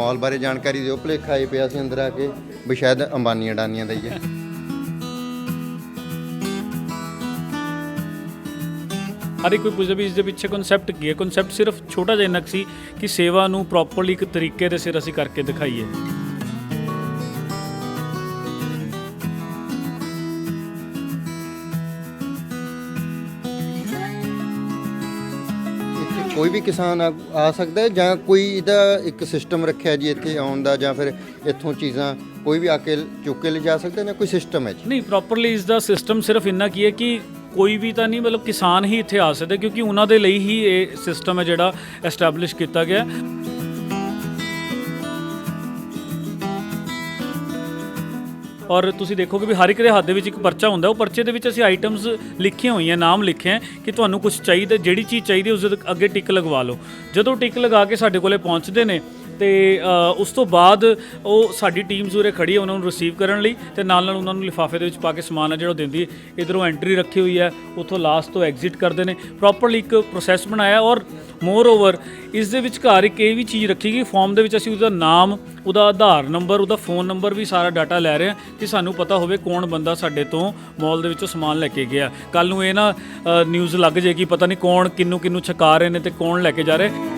ਮਾਲ ਬਾਰੇ ਜਾਣਕਾਰੀ ਦਿਓ। ਭੁਲੇਖਾ ਇਹ ਪਿਆ ਸੀ ਅੰਦਰ ਆ ਕੇ ਵੀ ਸ਼ਾਇਦ ਅੰਬਾਨੀ ਅਡਾਨੀਆਂ ਦਾ ਹੀ ਹੈ। ਹਰ ਇੱਕ ਕੋਈ ਪੁੱਛਦਾ ਵੀ ਇਸ ਦੇ ਪਿੱਛੇ ਕਨਸੈਪਟ ਕੀ ਹੈ। ਕਨਸੈਪਟ ਸਿਰਫ ਛੋਟਾ ਜਿਹਾ ਇੰਨਾ ਕੁ ਸੀ ਕਿ ਸੇਵਾ ਨੂੰ ਪ੍ਰੋਪਰਲੀ ਇੱਕ ਤਰੀਕੇ ਦੇ ਸਿਰ ਅਸੀਂ ਕਰਕੇ ਦਿਖਾਈਏ। ਇੱਥੇ ਕੋਈ ਵੀ ਕਿਸਾਨ ਆ ਸਕਦਾ ਹੈ ਜਾਂ ਕੋਈ ਇਹਦਾ ਇੱਕ ਸਿਸਟਮ ਰੱਖਿਆ ਜੀ ਇੱਥੇ ਆਉਣ ਦਾ, ਜਾਂ ਫਿਰ ਇੱਥੋਂ ਚੀਜ਼ਾਂ ਕੋਈ ਵੀ ਆ ਕੇ ਚੁੱਕ ਕੇ ਲਿਜਾ ਸਕਦਾ ਜਾਂ ਕੋਈ ਸਿਸਟਮ ਹੈ ਜੀ? ਨਹੀਂ, ਪ੍ਰੋਪਰਲੀ ਇਸ ਦਾ ਸਿਸਟਮ ਸਿਰਫ ਇੰਨਾ ਕੀ ਹੈ ਕਿ ਕੋਈ ਵੀ ਤਾਂ ਨਹੀਂ, ਮਤਲਬ ਕਿਸਾਨ ਹੀ ਇੱਥੇ ਆ ਸਕਦੇ, ਕਿਉਂਕਿ ਉਹਨਾਂ ਦੇ ਲਈ ਹੀ ਇਹ ਸਿਸਟਮ ਹੈ ਜਿਹੜਾ ਐਸਟੈਬਲਿਸ਼ ਕੀਤਾ ਗਿਆ। ਔਰ ਤੁਸੀਂ ਦੇਖੋਗੇ ਵੀ ਹਰ ਇੱਕ ਦੇ ਹੱਥ ਦੇ ਵਿੱਚ ਇੱਕ ਪਰਚਾ ਹੁੰਦਾ, ਉਹ ਪਰਚੇ ਦੇ ਵਿੱਚ ਅਸੀਂ ਆਈਟਮਸ ਲਿਖੀਆਂ ਹੋਈਆਂ, ਨਾਮ ਲਿਖੇ ਹੈ ਕਿ ਤੁਹਾਨੂੰ ਕੁਝ ਚਾਹੀਦਾ, ਜਿਹੜੀ ਚੀਜ਼ ਚਾਹੀਦੀ ਉਸ ਦੇ ਅੱਗੇ ਟਿਕ ਲਗਵਾ ਲਓ। ਜਦੋਂ ਟਿਕ ਲਗਾ ਕੇ ਸਾਡੇ ਕੋਲੇ ਪਹੁੰਚਦੇ ਨੇ ਤੇ ਉਸ ਤੋਂ ਬਾਅਦ ਉਹ ਸਾਡੀ ਟੀਮ ਜ਼ੂਰੇ ਖੜੀ ਹੈ ਉਹਨਾਂ ਨੂੰ ਰਿਸੀਵ ਕਰਨ ਲਈ, ਤੇ ਨਾਲ ਉਹਨਾਂ ਨੂੰ ਲਿਫਾਫੇ ਦੇ ਵਿੱਚ ਪਾ ਕੇ ਸਮਾਨ ਹੈ ਜਿਹੜਾ ਦਿੰਦੀ ਹੈ। ਇੱਧਰੋਂ ਐਂਟਰੀ ਰੱਖੀ ਹੋਈ ਹੈ, ਉੱਥੋਂ ਲਾਸਟ ਤੋਂ ਐਗਜ਼ਿਟ ਕਰਦੇ ਨੇ। ਪ੍ਰੋਪਰਲੀ ਇੱਕ ਪ੍ਰੋਸੈਸ ਬਣਾਇਆ। ਔਰ ਮੋਰ ਓਵਰ ਇਸ ਦੇ ਵਿਚਕਾਰ ਇੱਕ ਇਹ ਵੀ ਚੀਜ਼ ਰੱਖੀ ਗਈ, ਫਾਰਮ ਦੇ ਵਿੱਚ ਅਸੀਂ ਉਹਦਾ ਨਾਮ, ਉਹਦਾ ਆਧਾਰ ਨੰਬਰ, ਉਹਦਾ ਫ਼ੋਨ ਨੰਬਰ ਵੀ ਸਾਰਾ ਡਾਟਾ ਲੈ ਰਹੇ ਹਾਂ ਕਿ ਸਾਨੂੰ ਪਤਾ ਹੋਵੇ ਕੌਣ ਬੰਦਾ ਸਾਡੇ ਤੋਂ ਮਾਲ ਦੇ ਵਿੱਚੋਂ ਸਮਾਨ ਲੈ ਕੇ ਗਿਆ। ਕੱਲ੍ਹ ਨੂੰ ਇਹ ਨਾ ਨਿਊਜ਼ ਲੱਗ ਜਾਏਗੀ ਪਤਾ ਨਹੀਂ ਕੌਣ ਕਿਹਨੂੰ ਛਕਾ ਰਹੇ ਨੇ ਤੇ ਕੌਣ ਲੈ ਕੇ ਜਾ ਰਹੇ।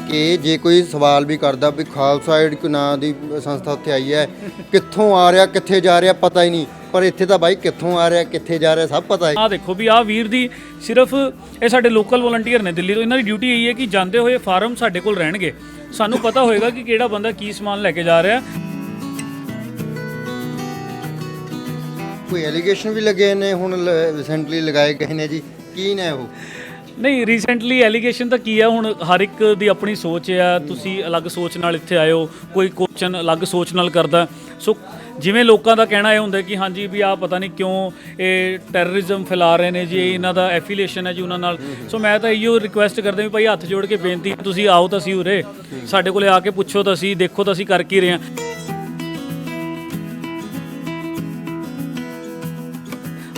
ਕਿ ਜੇ ਕੋਈ ਸਵਾਲ ਵੀ ਕਰਦਾ ਵੀ ਖਾਲਸਾ ਏਡ ਨਾਂ ਦੀ ਸੰਸਥਾ ਉੱਥੇ ਆਈ ਹੈ, ਕਿੱਥੋਂ ਆ ਰਿਹਾ ਕਿੱਥੇ ਜਾ ਰਿਹਾ ਪਤਾ ਹੀ ਨਹੀਂ, ਪਰ ਇੱਥੇ ਤਾਂ ਬਾਈ ਕਿੱਥੋਂ ਆ ਰਿਹਾ ਕਿੱਥੇ ਜਾ ਰਿਹਾ ਸਭ ਪਤਾ ਹੈ। ਆਹ ਦੇਖੋ ਵੀ ਆਹ ਵੀਰ ਦੀ ਸਿਰਫ ਇਹ ਸਾਡੇ ਲੋਕਲ ਵਲੰਟੀਅਰ ਨੇ ਦਿੱਲੀ ਤੋਂ, ਇਹਨਾਂ ਦੀ ਡਿਊਟੀ ਇਹੀ ਹੈ ਕਿ ਜਾਂਦੇ ਹੋਏ ਫਾਰਮ ਸਾਡੇ ਕੋਲ ਰਹਿਣਗੇ, ਸਾਨੂੰ ਪਤਾ ਹੋਏਗਾ ਕਿ ਕਿਹੜਾ ਬੰਦਾ ਕੀ ਸਮਾਨ ਲੈ ਕੇ ਜਾ ਰਿਹਾ। ਕੋਈ ਐਲੀਗੇਸ਼ਨ ਵੀ ਲੱਗੇ ਨੇ ਹੁਣ ਰੀਸੈਂਟਲੀ ਲਗਾਏ ਗਏ ਨੇ ਜੀ, ਕੀ ਨੇ ਉਹ? ਨਹੀਂ, ਰੀਸੈਂਟਲੀ ਐਲੀਗੇਸ਼ਨ ਤਾਂ ਕੀ ਆ, ਹੁਣ ਹਰ ਇੱਕ ਦੀ ਆਪਣੀ ਸੋਚ ਆ। ਤੁਸੀਂ ਅਲੱਗ ਸੋਚ ਨਾਲ ਇੱਥੇ ਆਏ ਹੋ, ਕੋਈ ਕੁਐਸਚਨ ਅਲੱਗ ਸੋਚ ਨਾਲ ਕਰਦਾ। ਸੋ ਜਿਵੇਂ ਲੋਕਾਂ ਦਾ ਕਹਿਣਾ ਇਹ ਹੁੰਦਾ ਕਿ ਹਾਂਜੀ ਵੀ ਆਹ ਪਤਾ ਨਹੀਂ ਕਿਉਂ ਇਹ ਟੈਰਰਿਜ਼ਮ ਫੈਲਾ ਰਹੇ ਨੇ ਜੀ, ਇਹਨਾਂ ਦਾ ਐਫੀਲੀਏਸ਼ਨ ਹੈ ਜੀ ਉਹਨਾਂ ਨਾਲ। ਸੋ ਮੈਂ ਤਾਂ ਇਹੋ ਰਿਕੁਐਸਟ ਕਰਦਾ ਵੀ ਭਾਈ ਹੱਥ ਜੋੜ ਕੇ ਬੇਨਤੀ, ਤੁਸੀਂ ਆਓ ਤਾਂ ਅਸੀਂ ਉਰੇ, ਸਾਡੇ ਕੋਲੇ ਆ ਕੇ ਪੁੱਛੋ ਤਾਂ ਅਸੀਂ, ਦੇਖੋ ਤਾਂ ਅਸੀਂ ਕਰ ਕੀ ਰਹੇ ਹਾਂ।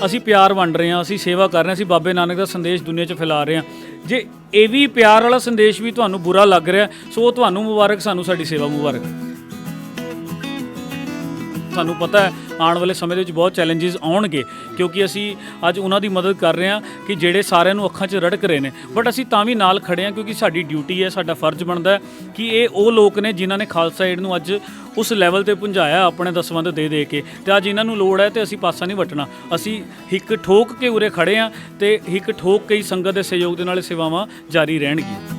ਅਸੀਂ ਪਿਆਰ ਵੰਡ ਰਹੇ ਹਾਂ, ਅਸੀਂ ਸੇਵਾ ਕਰ ਰਹੇ ਹਾਂ, ਅਸੀਂ ਬਾਬੇ ਨਾਨਕ ਦਾ ਸੰਦੇਸ਼ ਦੁਨੀਆ 'ਚ ਫੈਲਾ ਰਹੇ ਹਾਂ। ਜੇ ਇਹ ਵੀ ਪਿਆਰ ਵਾਲਾ ਸੰਦੇਸ਼ ਵੀ ਤੁਹਾਨੂੰ ਬੁਰਾ ਲੱਗ ਰਿਹਾ, ਸੋ ਤੁਹਾਨੂੰ ਮੁਬਾਰਕ, ਸਾਨੂੰ ਸਾਡੀ ਸੇਵਾ ਮੁਬਾਰਕ। ਸਾਨੂੰ ਪਤਾ ਹੈ ਆਉਣ ਵਾਲੇ ਸਮੇਂ ਦੇ ਵਿੱਚ ਬਹੁਤ ਚੈਲੰਜਸ ਆਉਣਗੇ, ਕਿਉਂਕਿ ਅਸੀਂ ਅੱਜ ਉਹਨਾਂ ਦੀ ਮਦਦ ਕਰ ਰਹੇ ਹਾਂ ਕਿ ਜਿਹੜੇ ਸਾਰਿਆਂ ਨੂੰ ਅੱਖਾਂ 'ਚ ਰੜਕ ਰਹੇ ਨੇ, ਬਟ ਅਸੀਂ ਤਾਂ ਵੀ ਨਾਲ ਖੜੇ ਹਾਂ ਕਿਉਂਕਿ ਸਾਡੀ ਡਿਊਟੀ ਹੈ, ਸਾਡਾ ਫਰਜ਼ ਬਣਦਾ ਹੈ ਕਿ ਇਹ ਉਹ ਲੋਕ ਨੇ ਜਿਨ੍ਹਾਂ ਨੇ ਖਾਲਸਾ ਏਡ ਨੂੰ ਅੱਜ ਉਸ ਲੈਵਲ ਤੇ ਪਹੁੰਚਾਇਆ ਆਪਣੇ ਦਸਵੰਧ ਦੇ ਕੇ, ਤੇ ਅੱਜ ਇਹਨਾਂ ਨੂੰ ਲੋੜ ਹੈ ਤੇ ਅਸੀਂ ਪਾਸਾ ਨਹੀਂ ਵੱਟਣਾ। ਅਸੀਂ ਹਿੱਕ ਠੋਕ ਕੇ ਉਰੇ ਖੜੇ ਹਾਂ ਤੇ ਹਿੱਕ ਠੋਕ ਕੇ ਹੀ ਸੰਗਤ ਦੇ ਸਹਿਯੋਗ ਦੇ ਨਾਲ ਸੇਵਾਵਾਂ ਜਾਰੀ ਰਹਿਣਗੀਆਂ।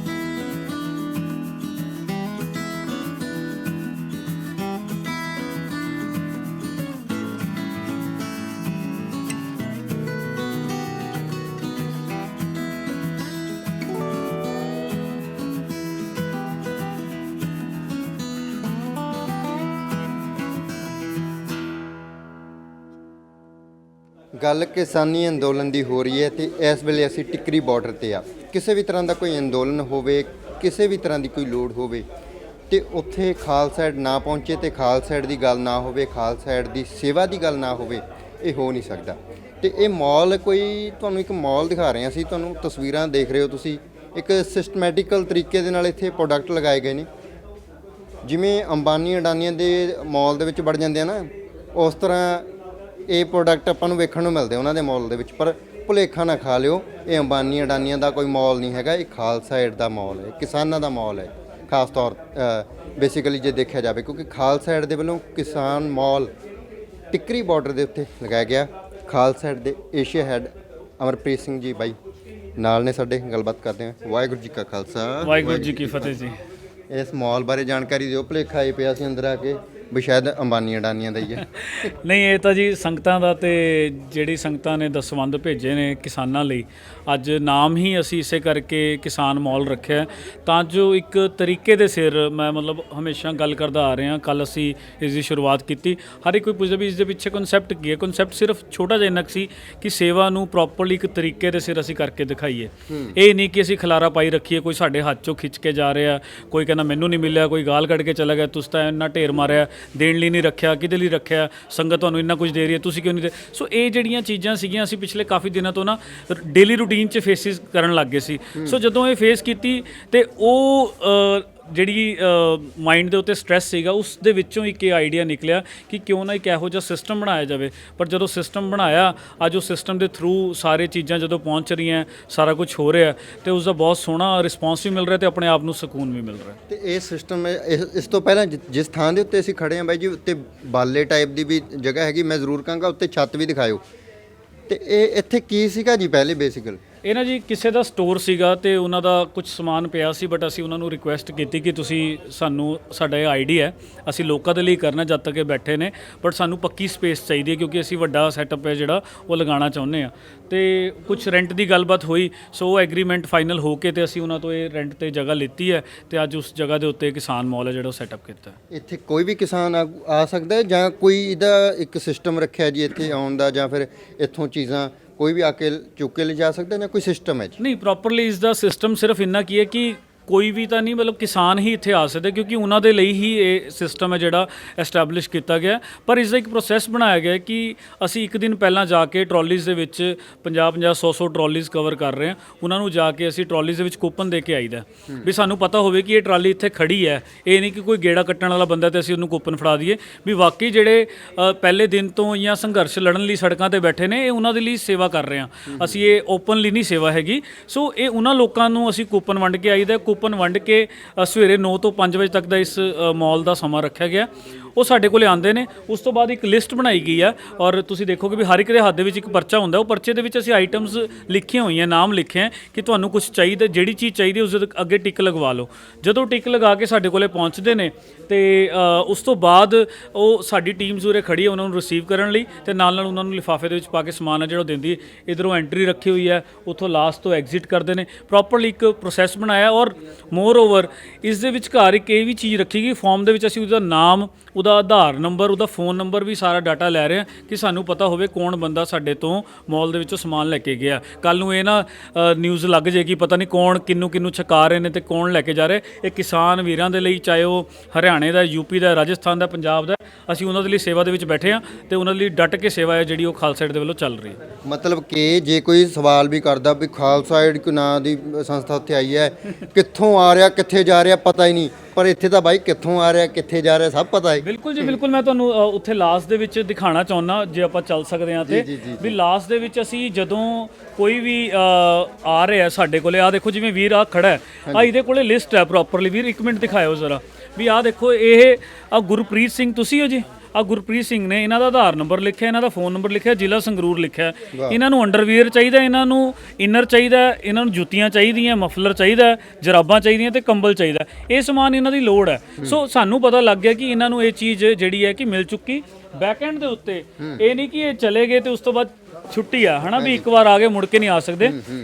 ਗੱਲ ਕਿਸਾਨੀ ਅੰਦੋਲਨ ਦੀ ਹੋ ਰਹੀ ਹੈ ਤੇ ਇਸ ਵੇਲੇ ਅਸੀਂ ਟਿੱਕਰੀ ਬਾਰਡਰ ਤੇ ਆ। ਕਿਸੇ ਵੀ ਤਰ੍ਹਾਂ ਦਾ ਕੋਈ ਅੰਦੋਲਨ ਹੋਵੇ, ਕਿਸੇ ਵੀ ਤਰ੍ਹਾਂ ਦੀ ਕੋਈ ਲੋੜ ਹੋਵੇ ਤੇ ਉੱਥੇ ਖਾਲਸਾ ਏਡ ਨਾ ਪਹੁੰਚੇ ਤੇ ਖਾਲਸਾ ਏਡ ਦੀ ਗੱਲ ਨਾ ਹੋਵੇ, ਖਾਲਸਾ ਏਡ ਦੀ ਸੇਵਾ ਦੀ ਗੱਲ ਨਾ ਹੋਵੇ, ਇਹ ਹੋ ਨਹੀਂ ਸਕਦਾ। ਤੇ ਇਹ ਮਾਲ, ਕੋਈ ਤੁਹਾਨੂੰ ਇੱਕ ਮਾਲ ਦਿਖਾ ਰਹੇ ਹਾਂ ਅਸੀਂ, ਤੁਹਾਨੂੰ ਤਸਵੀਰਾਂ ਦੇਖ ਰਹੇ ਹੋ ਤੁਸੀਂ, ਇੱਕ ਸਿਸਟਮੈਟਿਕਲ ਤਰੀਕੇ ਦੇ ਨਾਲ ਇੱਥੇ ਪ੍ਰੋਡਕਟ ਲਗਾਏ ਗਏ ਨੇ। ਜਿਵੇਂ ਅੰਬਾਨੀ ਅਡਾਨੀਆਂ ਦੇ ਮਾਲ ਦੇ ਵਿੱਚ ਵੜ ਜਾਂਦੇ ਆ ਨਾ, ਉਸ ਤਰ੍ਹਾਂ ਇਹ ਪ੍ਰੋਡਕਟ ਆਪਾਂ ਨੂੰ ਵੇਖਣ ਨੂੰ ਮਿਲਦੇ ਉਹਨਾਂ ਦੇ ਮਾਲ ਦੇ ਵਿੱਚ। ਪਰ ਭੁਲੇਖਾ ਨਾ ਖਾ ਲਿਓ, ਇਹ ਅੰਬਾਨੀ ਅਡਾਨੀਆਂ ਦਾ ਕੋਈ ਮਾਲ ਨਹੀਂ ਹੈਗਾ, ਇਹ ਖਾਲਸਾ ਏਡ ਦਾ ਮਾਲ ਹੈ, ਕਿਸਾਨਾਂ ਦਾ ਮਾਲ ਹੈ। ਖਾਸ ਤੌਰ ਬੇਸਿਕਲੀ ਜੇ ਦੇਖਿਆ ਜਾਵੇ, ਕਿਉਂਕਿ ਖਾਲਸਾ ਏਡ ਦੇ ਵੱਲੋਂ ਕਿਸਾਨ ਮਾਲ ਟਿੱਕਰੀ ਬਾਰਡਰ ਦੇ ਉੱਤੇ ਲਗਾਇਆ ਗਿਆ। ਖਾਲਸਾ ਏਡ ਦੇ ਏਸ਼ੀਆ ਹੈਡ ਅਮਰਪ੍ਰੀਤ ਸਿੰਘ ਜੀ ਬਾਈ ਨਾਲ ਨੇ ਸਾਡੇ, ਗੱਲਬਾਤ ਕਰਦੇ ਹਾਂ। ਵਾਹਿਗੁਰੂ ਜੀ ਕਾ ਖਾਲਸਾ, ਵਾਹਿਗੁਰੂ ਜੀ ਕੀ ਫਤਿਹ ਜੀ। ਇਸ ਮਾਲ ਬਾਰੇ ਜਾਣਕਾਰੀ ਦਿਓ। ਭੁਲੇਖਾ ਇਹ ਪਿਆ ਸੀ ਅੰਦਰ ਆ ਕੇ ਵੀ ਸ਼ਾਇਦ ਅੰਬਾਨੀ ਅਡਾਨੀਆਂ ਦਾ ਹੀ ਹੈ। ਨਹੀਂ, ਇਹ ਤਾਂ ਜੀ ਸੰਗਤਾਂ ਦਾ, ਤੇ ਜਿਹੜੀ ਸੰਗਤਾਂ ਨੇ ਦਸਵੰਧ ਭੇਜੇ ਨੇ ਕਿਸਾਨਾਂ ਲਈ, ਅੱਜ ਨਾਮ ਹੀ ਅਸੀਂ ਇਸੇ ਕਰਕੇ ਕਿਸਾਨ ਮਾਲ ਰੱਖਿਆ ਤਾਂ ਜੋ ਇੱਕ ਤਰੀਕੇ ਦੇ ਸਿਰ, ਮੈਂ ਮਤਲਬ ਹਮੇਸ਼ਾ ਗੱਲ ਕਰਦਾ ਆ ਰਿਹਾ, ਕੱਲ੍ਹ ਅਸੀਂ ਇਸ ਦੀ ਸ਼ੁਰੂਆਤ ਕੀਤੀ। ਹਰ ਇੱਕ ਕੋਈ ਪੁੱਛਦਾ ਵੀ ਇਸ ਦੇ ਪਿੱਛੇ ਕਨਸੈਪਟ ਕੀ ਹੈ। ਕਨਸੈਪਟ ਸਿਰਫ ਛੋਟਾ ਜਿਹਾ ਇੰਨਾ ਸੀ ਕਿ ਸੇਵਾ ਨੂੰ ਪ੍ਰੋਪਰਲੀ ਇੱਕ ਤਰੀਕੇ ਦੇ ਸਿਰ ਅਸੀਂ ਕਰਕੇ ਦਿਖਾਈਏ। ਇਹ ਨਹੀਂ ਕਿ ਅਸੀਂ ਖਲਾਰਾ ਪਾਈ ਰੱਖੀਏ, ਕੋਈ ਸਾਡੇ ਹੱਥ 'ਚੋਂ ਖਿੱਚ ਕੇ ਜਾ ਰਿਹਾ, ਕੋਈ ਕਹਿੰਦਾ ਮੈਨੂੰ ਨਹੀਂ ਮਿਲਿਆ, ਕੋਈ ਗਾਲ ਕੱਢ ਕੇ ਚਲਾ ਗਿਆ, ਤੁਸੀਂ ਤਾਂ ਇੰਨਾ ਢੇਰ ਮਾਰਿਆ, ਦੇਣ ਲਈ ਨਹੀਂ ਰੱਖਿਆ, ਕਿਹਦੇ ਲਈ ਰੱਖਿਆ, ਸੰਗਤ ਤੁਹਾਨੂੰ ਇੰਨਾ ਕੁਝ ਦੇ ਰਹੀ ਹੈ, ਤੁਸੀਂ ਕਿਉਂ ਨਹੀਂ ਦੇ। ਸੋ ਇਹ ਜਿਹੜੀਆਂ ਚੀਜ਼ਾਂ ਸੀਗੀਆਂ ਅਸੀਂ ਪਿਛਲੇ ਕਾਫੀ ਦਿਨਾਂ ਤੋਂ ਨਾ ਡੇਲੀ ਰੂਟੀਨ 'ਚ ਫੇਸਿਸ ਕਰਨ ਲੱਗ ਗਏ ਸੀ। ਸੋ ਜਦੋਂ ਇਹ ਫੇਸ ਕੀਤੀ ਤੇ ਉਹ ਜਿਹੜੀ ਮਾਈਂਡ ਦੇ ਉੱਤੇ ਸਟ੍ਰੈਸ ਸੀਗਾ, ਉਸ ਦੇ ਵਿੱਚੋਂ ਇੱਕ ਇਹ ਆਈਡੀਆ ਨਿਕਲਿਆ ਕਿ ਕਿਉਂ ਨਾ ਇੱਕ ਇਹੋ ਜਿਹਾ ਸਿਸਟਮ ਬਣਾਇਆ ਜਾਵੇ। ਪਰ ਜਦੋਂ ਸਿਸਟਮ ਬਣਾਇਆ, ਅੱਜ ਉਸ ਸਿਸਟਮ ਦੇ ਥਰੂ ਸਾਰੇ ਚੀਜ਼ਾਂ ਜਦੋਂ ਪਹੁੰਚ ਰਹੀਆਂ, ਸਾਰਾ ਕੁਝ ਹੋ ਰਿਹਾ ਤੇ ਉਸ ਦਾ ਬਹੁਤ ਸੋਹਣਾ ਰਿਸਪੌਂਸ ਵੀ ਮਿਲ ਰਿਹਾ ਤੇ ਆਪਣੇ ਆਪ ਨੂੰ ਸਕੂਨ ਵੀ ਮਿਲ ਰਿਹਾ। ਤੇ ਇਹ ਸਿਸਟਮ ਇਸ ਤੋਂ ਪਹਿਲਾਂ ਜਿਸ ਥਾਂ ਦੇ ਉੱਤੇ ਅਸੀਂ ਖੜੇ ਹਾਂ ਬਾਈ ਜੀ, ਉੱਤੇ ਬਾਲੇ ਟਾਈਪ ਦੀ ਵੀ ਜਗ੍ਹਾ ਹੈਗੀ, ਮੈਂ ਜ਼ਰੂਰ ਕਹਾਂਗਾ ਉੱਤੇ ਛੱਤ ਵੀ ਦਿਖਾਇਓ। ਤੇ ਇਹ ਇੱਥੇ ਕੀ ਸੀਗਾ ਜੀ ਪਹਿਲੇ ਬੇਸਿਕਲ? ਇਹ ਨਾ ਜੀ ਕਿਸੇ ਦਾ ਸਟੋਰ ਸੀਗਾ ਤੇ ਉਹਨਾਂ ਦਾ ਕੁਝ ਸਮਾਨ ਪਿਆ ਸੀ, ਬਟ ਅਸੀਂ ਉਹਨਾਂ ਨੂੰ ਰਿਕੁਐਸਟ ਕੀਤੀ ਕਿ ਤੁਸੀਂ ਸਾਨੂੰ, ਸਾਡਾ ਇਹ ਆਈਡੀ ਹੈ, ਅਸੀਂ ਲੋਕਾਂ ਦੇ ਲਈ ਕਰਨਾ ਜਦ ਤੱਕ ਇਹ ਬੈਠੇ ਨੇ, ਬਟ ਸਾਨੂੰ ਪੱਕੀ ਸਪੇਸ ਚਾਹੀਦੀ ਹੈ ਕਿਉਂਕਿ ਅਸੀਂ ਵੱਡਾ ਸੈਟਅਪ ਹੈ ਜਿਹੜਾ ਉਹ ਲਗਾਉਣਾ ਚਾਹੁੰਦੇ ਆ। ਤੇ ਕੁਝ ਰੈਂਟ ਦੀ ਗੱਲਬਾਤ ਹੋਈ, ਸੋ ਉਹ ਐਗਰੀਮੈਂਟ ਫਾਈਨਲ ਹੋ ਕੇ ਤੇ ਅਸੀਂ ਉਹਨਾਂ ਤੋਂ ਇਹ ਰੈਂਟ ਤੇ ਜਗ੍ਹਾ ਲਿੱਤੀ ਹੈ ਤੇ ਅੱਜ ਉਸ ਜਗ੍ਹਾ ਦੇ ਉੱਤੇ ਕਿਸਾਨ ਮਾਲ ਹੈ ਜਿਹੜਾ ਉਹ ਸੈਟਅਪ ਕੀਤਾ। ਇੱਥੇ ਕੋਈ ਵੀ ਕਿਸਾਨ ਆ ਸਕਦਾ ਹੈ ਜਾਂ ਕੋਈ ਇਹਦਾ ਇੱਕ ਸਿਸਟਮ ਰੱਖਿਆ ਜੀ ਇੱਥੇ ਆਉਣ ਦਾ, ਜਾਂ ਫਿਰ ਇੱਥੋਂ ਚੀਜ਼ਾਂ ਕੋਈ ਵੀ ਆ ਕੇ ਚੁੱਕ ਕੇ ਲੈ ਜਾ ਸਕਦਾ ਜਾਂ ਕੋਈ ਸਿਸਟਮ ਹੈ ਜੀ? ਨਹੀਂ, ਪ੍ਰੋਪਰਲੀ ਇਸ ਦਾ ਸਿਸਟਮ ਸਿਰਫ ਇੰਨਾ ਕੀ ਹੈ ਕਿ ਕੋਈ ਵੀ ਤਾਂ ਨਹੀਂ, ਮਤਲਬ ਕਿਸਾਨ ਹੀ ਇੱਥੇ ਆ ਸਕਦੇ ਕਿਉਂਕਿ ਉਹਨਾਂ ਦੇ ਲਈ ਹੀ ਇਹ ਸਿਸਟਮ ਹੈ ਜਿਹੜਾ ਐਸਟੈਬਲਿਸ਼ ਕੀਤਾ ਗਿਆ। ਪਰ ਇਸ ਦਾ ਇੱਕ ਪ੍ਰੋਸੈਸ ਬਣਾਇਆ ਗਿਆ ਕਿ ਅਸੀਂ ਇੱਕ ਦਿਨ ਪਹਿਲਾਂ ਜਾ ਕੇ ਟਰਾਲੀਜ਼ ਦੇ ਵਿੱਚ 50-50 100-100 ਟਰਾਲੀਜ਼ ਕਵਰ ਕਰ ਰਹੇ ਹਾਂ, ਉਹਨਾਂ ਨੂੰ ਜਾ ਕੇ ਅਸੀਂ ਟਰਾਲੀਜ਼ ਦੇ ਵਿੱਚ ਕੂਪਨ ਦੇ ਕੇ ਆਈਦਾ ਵੀ ਸਾਨੂੰ ਪਤਾ ਹੋਵੇ ਕਿ ਇਹ ਟਰਾਲੀ ਇੱਥੇ ਖੜੀ ਹੈ। ਇਹ ਨਹੀਂ ਕਿ ਕੋਈ ਗੇੜਾ ਕੱਟਣ ਵਾਲਾ ਬੰਦਾ ਤੇ ਅਸੀਂ ਉਹਨੂੰ ਕੂਪਨ ਫੜਾ ਦਈਏ, ਵੀ ਵਾਕਈ ਜਿਹੜੇ ਪਹਿਲੇ ਦਿਨ ਤੋਂ ਜਾਂ ਸੰਘਰਸ਼ ਲੜਨ ਲਈ ਸੜਕਾਂ ਤੇ ਬੈਠੇ ਨੇ, ਇਹ ਉਹਨਾਂ ਦੇ ਲਈ ਸੇਵਾ ਕਰ ਰਹੇ ਹਾਂ ਅਸੀਂ। ਇਹ ਓਪਨਲੀ ਨਹੀਂ ਸੇਵਾ ਹੈਗੀ। ਸੋ ਇਹ ਉਹਨਾਂ ਲੋਕਾਂ ਨੂੰ ਅਸੀਂ ਕੂਪਨ ਵੰਡ ਕੇ ਆਈਦਾ। ਕੂਪਨ ਵੰਡ ਕੇ ਸਵੇਰੇ 9 ਤੋਂ 5 ਵਜੇ ਤੱਕ ਦਾ ਇਸ ਮਾਲ ਦਾ ਸਮਾਂ ਰੱਖਿਆ ਗਿਆ। ਉਹ ਸਾਡੇ ਕੋਲੇ ਆਉਂਦੇ ਨੇ, ਉਸ ਤੋਂ ਬਾਅਦ ਇੱਕ ਲਿਸਟ ਬਣਾਈ ਗਈ ਆ ਔਰ ਤੁਸੀਂ ਦੇਖੋਗੇ ਵੀ ਹਰ ਇੱਕ ਦੇ ਹੱਥ ਦੇ ਵਿੱਚ ਇੱਕ ਪਰਚਾ ਹੁੰਦਾ। ਉਹ ਪਰਚੇ ਦੇ ਵਿੱਚ ਅਸੀਂ ਆਈਟਮਸ ਲਿਖੀਆਂ ਹੋਈਆਂ, ਨਾਮ ਲਿਖੇ ਹੈ ਕਿ ਤੁਹਾਨੂੰ ਕੁਝ ਚਾਹੀਦਾ, ਜਿਹੜੀ ਚੀਜ਼ ਚਾਹੀਦੀ ਉਸ ਦੇ ਅੱਗੇ ਟਿਕ ਲਗਵਾ ਲਓ। ਜਦੋਂ ਟਿਕ ਲਗਾ ਕੇ ਸਾਡੇ ਕੋਲੇ ਪਹੁੰਚਦੇ ਨੇ ਤੇ ਉਸ ਤੋਂ ਬਾਅਦ ਉਹ ਸਾਡੀ ਟੀਮ ਜ਼ੂਰੇ ਖੜੀ ਹੈ ਉਹਨਾਂ ਨੂੰ ਰਿਸੀਵ ਕਰਨ ਲਈ ਤੇ ਨਾਲ ਨਾਲ ਉਹਨਾਂ ਨੂੰ ਲਿਫਾਫੇ ਦੇ ਵਿੱਚ ਪਾ ਕੇ ਸਮਾਨ ਹੈ ਜਿਹੜਾ ਦਿੰਦੀ ਹੈ। ਇੱਧਰੋਂ ਐਂਟਰੀ ਰੱਖੀ ਹੋਈ ਹੈ, ਉੱਥੋਂ ਲਾਸਟ ਤੋਂ ਐਗਜ਼ਿਟ ਕਰਦੇ ਨੇ। ਪ੍ਰੋਪਰਲੀ ਇੱਕ ਪ੍ਰੋਸੈਸ ਬਣਾਇਆ ਔਰ ਮੋਰ ਓਵਰ ਇਸ ਦੇ ਵਿਚਕਾਰ ਇੱਕ ਇਹ ਵੀ ਚੀਜ਼ ਰੱਖੀ ਗਈ ਫਾਰਮ ਦੇ ਵਿੱਚ, ਅਸੀਂ ਉਹਦਾ ਨਾਮ, ਉਹਦਾ ਆਧਾਰ ਨੰਬਰ, ਉਹਦਾ ਫੋਨ ਨੰਬਰ ਵੀ ਸਾਰਾ ਡਾਟਾ ਲੈ ਰਹੇ ਹਾਂ ਕਿ ਸਾਨੂੰ ਪਤਾ ਹੋਵੇ ਕੌਣ ਬੰਦਾ ਸਾਡੇ ਤੋਂ ਮਾਲ ਦੇ ਵਿੱਚੋਂ ਸਮਾਨ ਲੈ ਕੇ ਗਿਆ। ਕੱਲ ਨੂੰ ਇਹ ਨਾ ਨਿਊਜ਼ ਲੱਗ ਜੇ ਕਿ ਪਤਾ ਨਹੀਂ ਕੌਣ ਕਿੰਨੂੰ ਛਕਾ ਰਹੇ ਨੇ ਤੇ ਕੌਣ ਲੈ ਕੇ ਜਾ ਰਹੇ। ਇਹ ਕਿਸਾਨ ਵੀਰਾਂ ਦੇ ਲਈ, ਚਾਹੇ ਉਹ ਹਰਿਆਣੇ ਦਾ, ਯੂਪੀ ਦਾ, ਰਾਜਸਥਾਨ ਦਾ, ਪੰਜਾਬ ਦਾ, ਅਸੀਂ ਉਹਨਾਂ ਦੇ ਲਈ ਸੇਵਾ ਦੇ ਵਿੱਚ ਬੈਠੇ ਹਾਂ ਤੇ ਉਹਨਾਂ ਦੇ ਲਈ ਡਟ ਕੇ ਸੇਵਾ ਹੈ ਜਿਹੜੀ ਉਹ ਖਾਲਸਾ ਏਡ ਦੇ ਵੱਲੋਂ ਚੱਲ ਰਹੀ ਹੈ। ਮਤਲਬ ਕਿ ਜੇ ਕੋਈ ਸਵਾਲ ਵੀ ਕਰਦਾ ਵੀ ਖਾਲਸਾ ਏਡ ਕੋਈ ਨਾਂ ਦੀ ਸੰਸਥਾ ਉੱਥੇ ਆਈ ਹੈ, ਕਿੱਥੋਂ ਆ ਰਿਹਾ, ਕਿੱਥੇ ਜਾ ਰਿਹਾ, ਪਤਾ ਹੀ ਨਹੀਂ, ਪਰ ਇੱਥੇ ਤਾਂ ਬਾਈ ਕਿੱਥੋਂ ਆ ਰਿਹਾ, ਕਿੱਥੇ ਜਾ ਰਿਹਾ, ਸਭ ਪਤਾ ਹੈ। ਬਿਲਕੁਲ ਜੀ, ਬਿਲਕੁਲ। ਮੈਂ ਤੁਹਾਨੂੰ ਉੱਥੇ ਲਾਸਟ ਦੇ ਵਿੱਚ ਦਿਖਾਉਣਾ ਚਾਹੁੰਦਾ, ਜੇ ਆਪਾਂ ਚੱਲ ਸਕਦੇ ਹਾਂ ਤੇ ਵੀ ਲਾਸਟ ਦੇ ਵਿੱਚ ਅਸੀਂ ਜਦੋਂ ਕੋਈ ਵੀ ਆ ਰਿਹਾ ਸਾਡੇ ਕੋਲੇ, ਆ ਦੇਖੋ ਜਿਵੇਂ ਵੀਰ ਆ ਖੜਾ ਹੈ, ਆ ਇਹਦੇ ਕੋਲੇ ਲਿਸਟ ਹੈ ਪ੍ਰੋਪਰਲੀ। ਵੀਰ 1 ਮਿੰਟ ਦਿਖਾਇਓ ਜ਼ਰਾ ਵੀ ਆ ਦੇਖੋ, ਇਹ ਆ ਗੁਰਪ੍ਰੀਤ ਸਿੰਘ ਤੁਸੀਂ ਹੋ ਜੀ? ਆ ਗੁਰਪ੍ਰੀਤ ਸਿੰਘ ਨੇ, ਇਹਨਾਂ ਦਾ ਆਧਾਰ ਨੰਬਰ ਲਿਖਿਆ, ਇਹਨਾਂ ਦਾ ਫੋਨ ਨੰਬਰ ਲਿਖਿਆ, ਜ਼ਿਲ੍ਹਾ ਸੰਗਰੂਰ ਲਿਖਿਆ। ਇਹਨਾਂ ਨੂੰ ਅੰਡਰਵੀਅਰ ਚਾਹੀਦਾ, ਇਹਨਾਂ ਨੂੰ ਇਨਰ ਚਾਹੀਦਾ, ਇਹਨਾਂ ਨੂੰ ਜੁੱਤੀਆਂ ਚਾਹੀਦੀਆਂ, ਮਫਲਰ ਚਾਹੀਦਾ, ਜਰਾਬਾਂ ਚਾਹੀਦੀਆਂ ਤੇ ਕੰਬਲ ਚਾਹੀਦਾ। ਇਹ ਸਮਾਨ ਇਹਨਾਂ ਦੀ ਲੋੜ ਹੈ। ਸੋ ਸਾਨੂੰ ਪਤਾ ਲੱਗ ਗਿਆ ਕਿ ਇਹਨਾਂ ਨੂੰ ਇਹ ਚੀਜ਼ ਜਿਹੜੀ ਹੈ ਕਿ ਮਿਲ ਚੁੱਕੀ ਬੈਕਐਂਡ ਦੇ ਉੱਤੇ। ਇਹ ਨਹੀਂ ਕਿ ਇਹ ਚਲੇ ਗਏ ਤੇ ਉਸ ਤੋਂ ਬਾਅਦ ਛੁੱਟੀ ਆ, ਹਨਾ ਵੀ ਇੱਕ ਵਾਰ ਆ ਕੇ ਮੁੜ ਕੇ ਨਹੀਂ ਆ ਸਕਦੇ।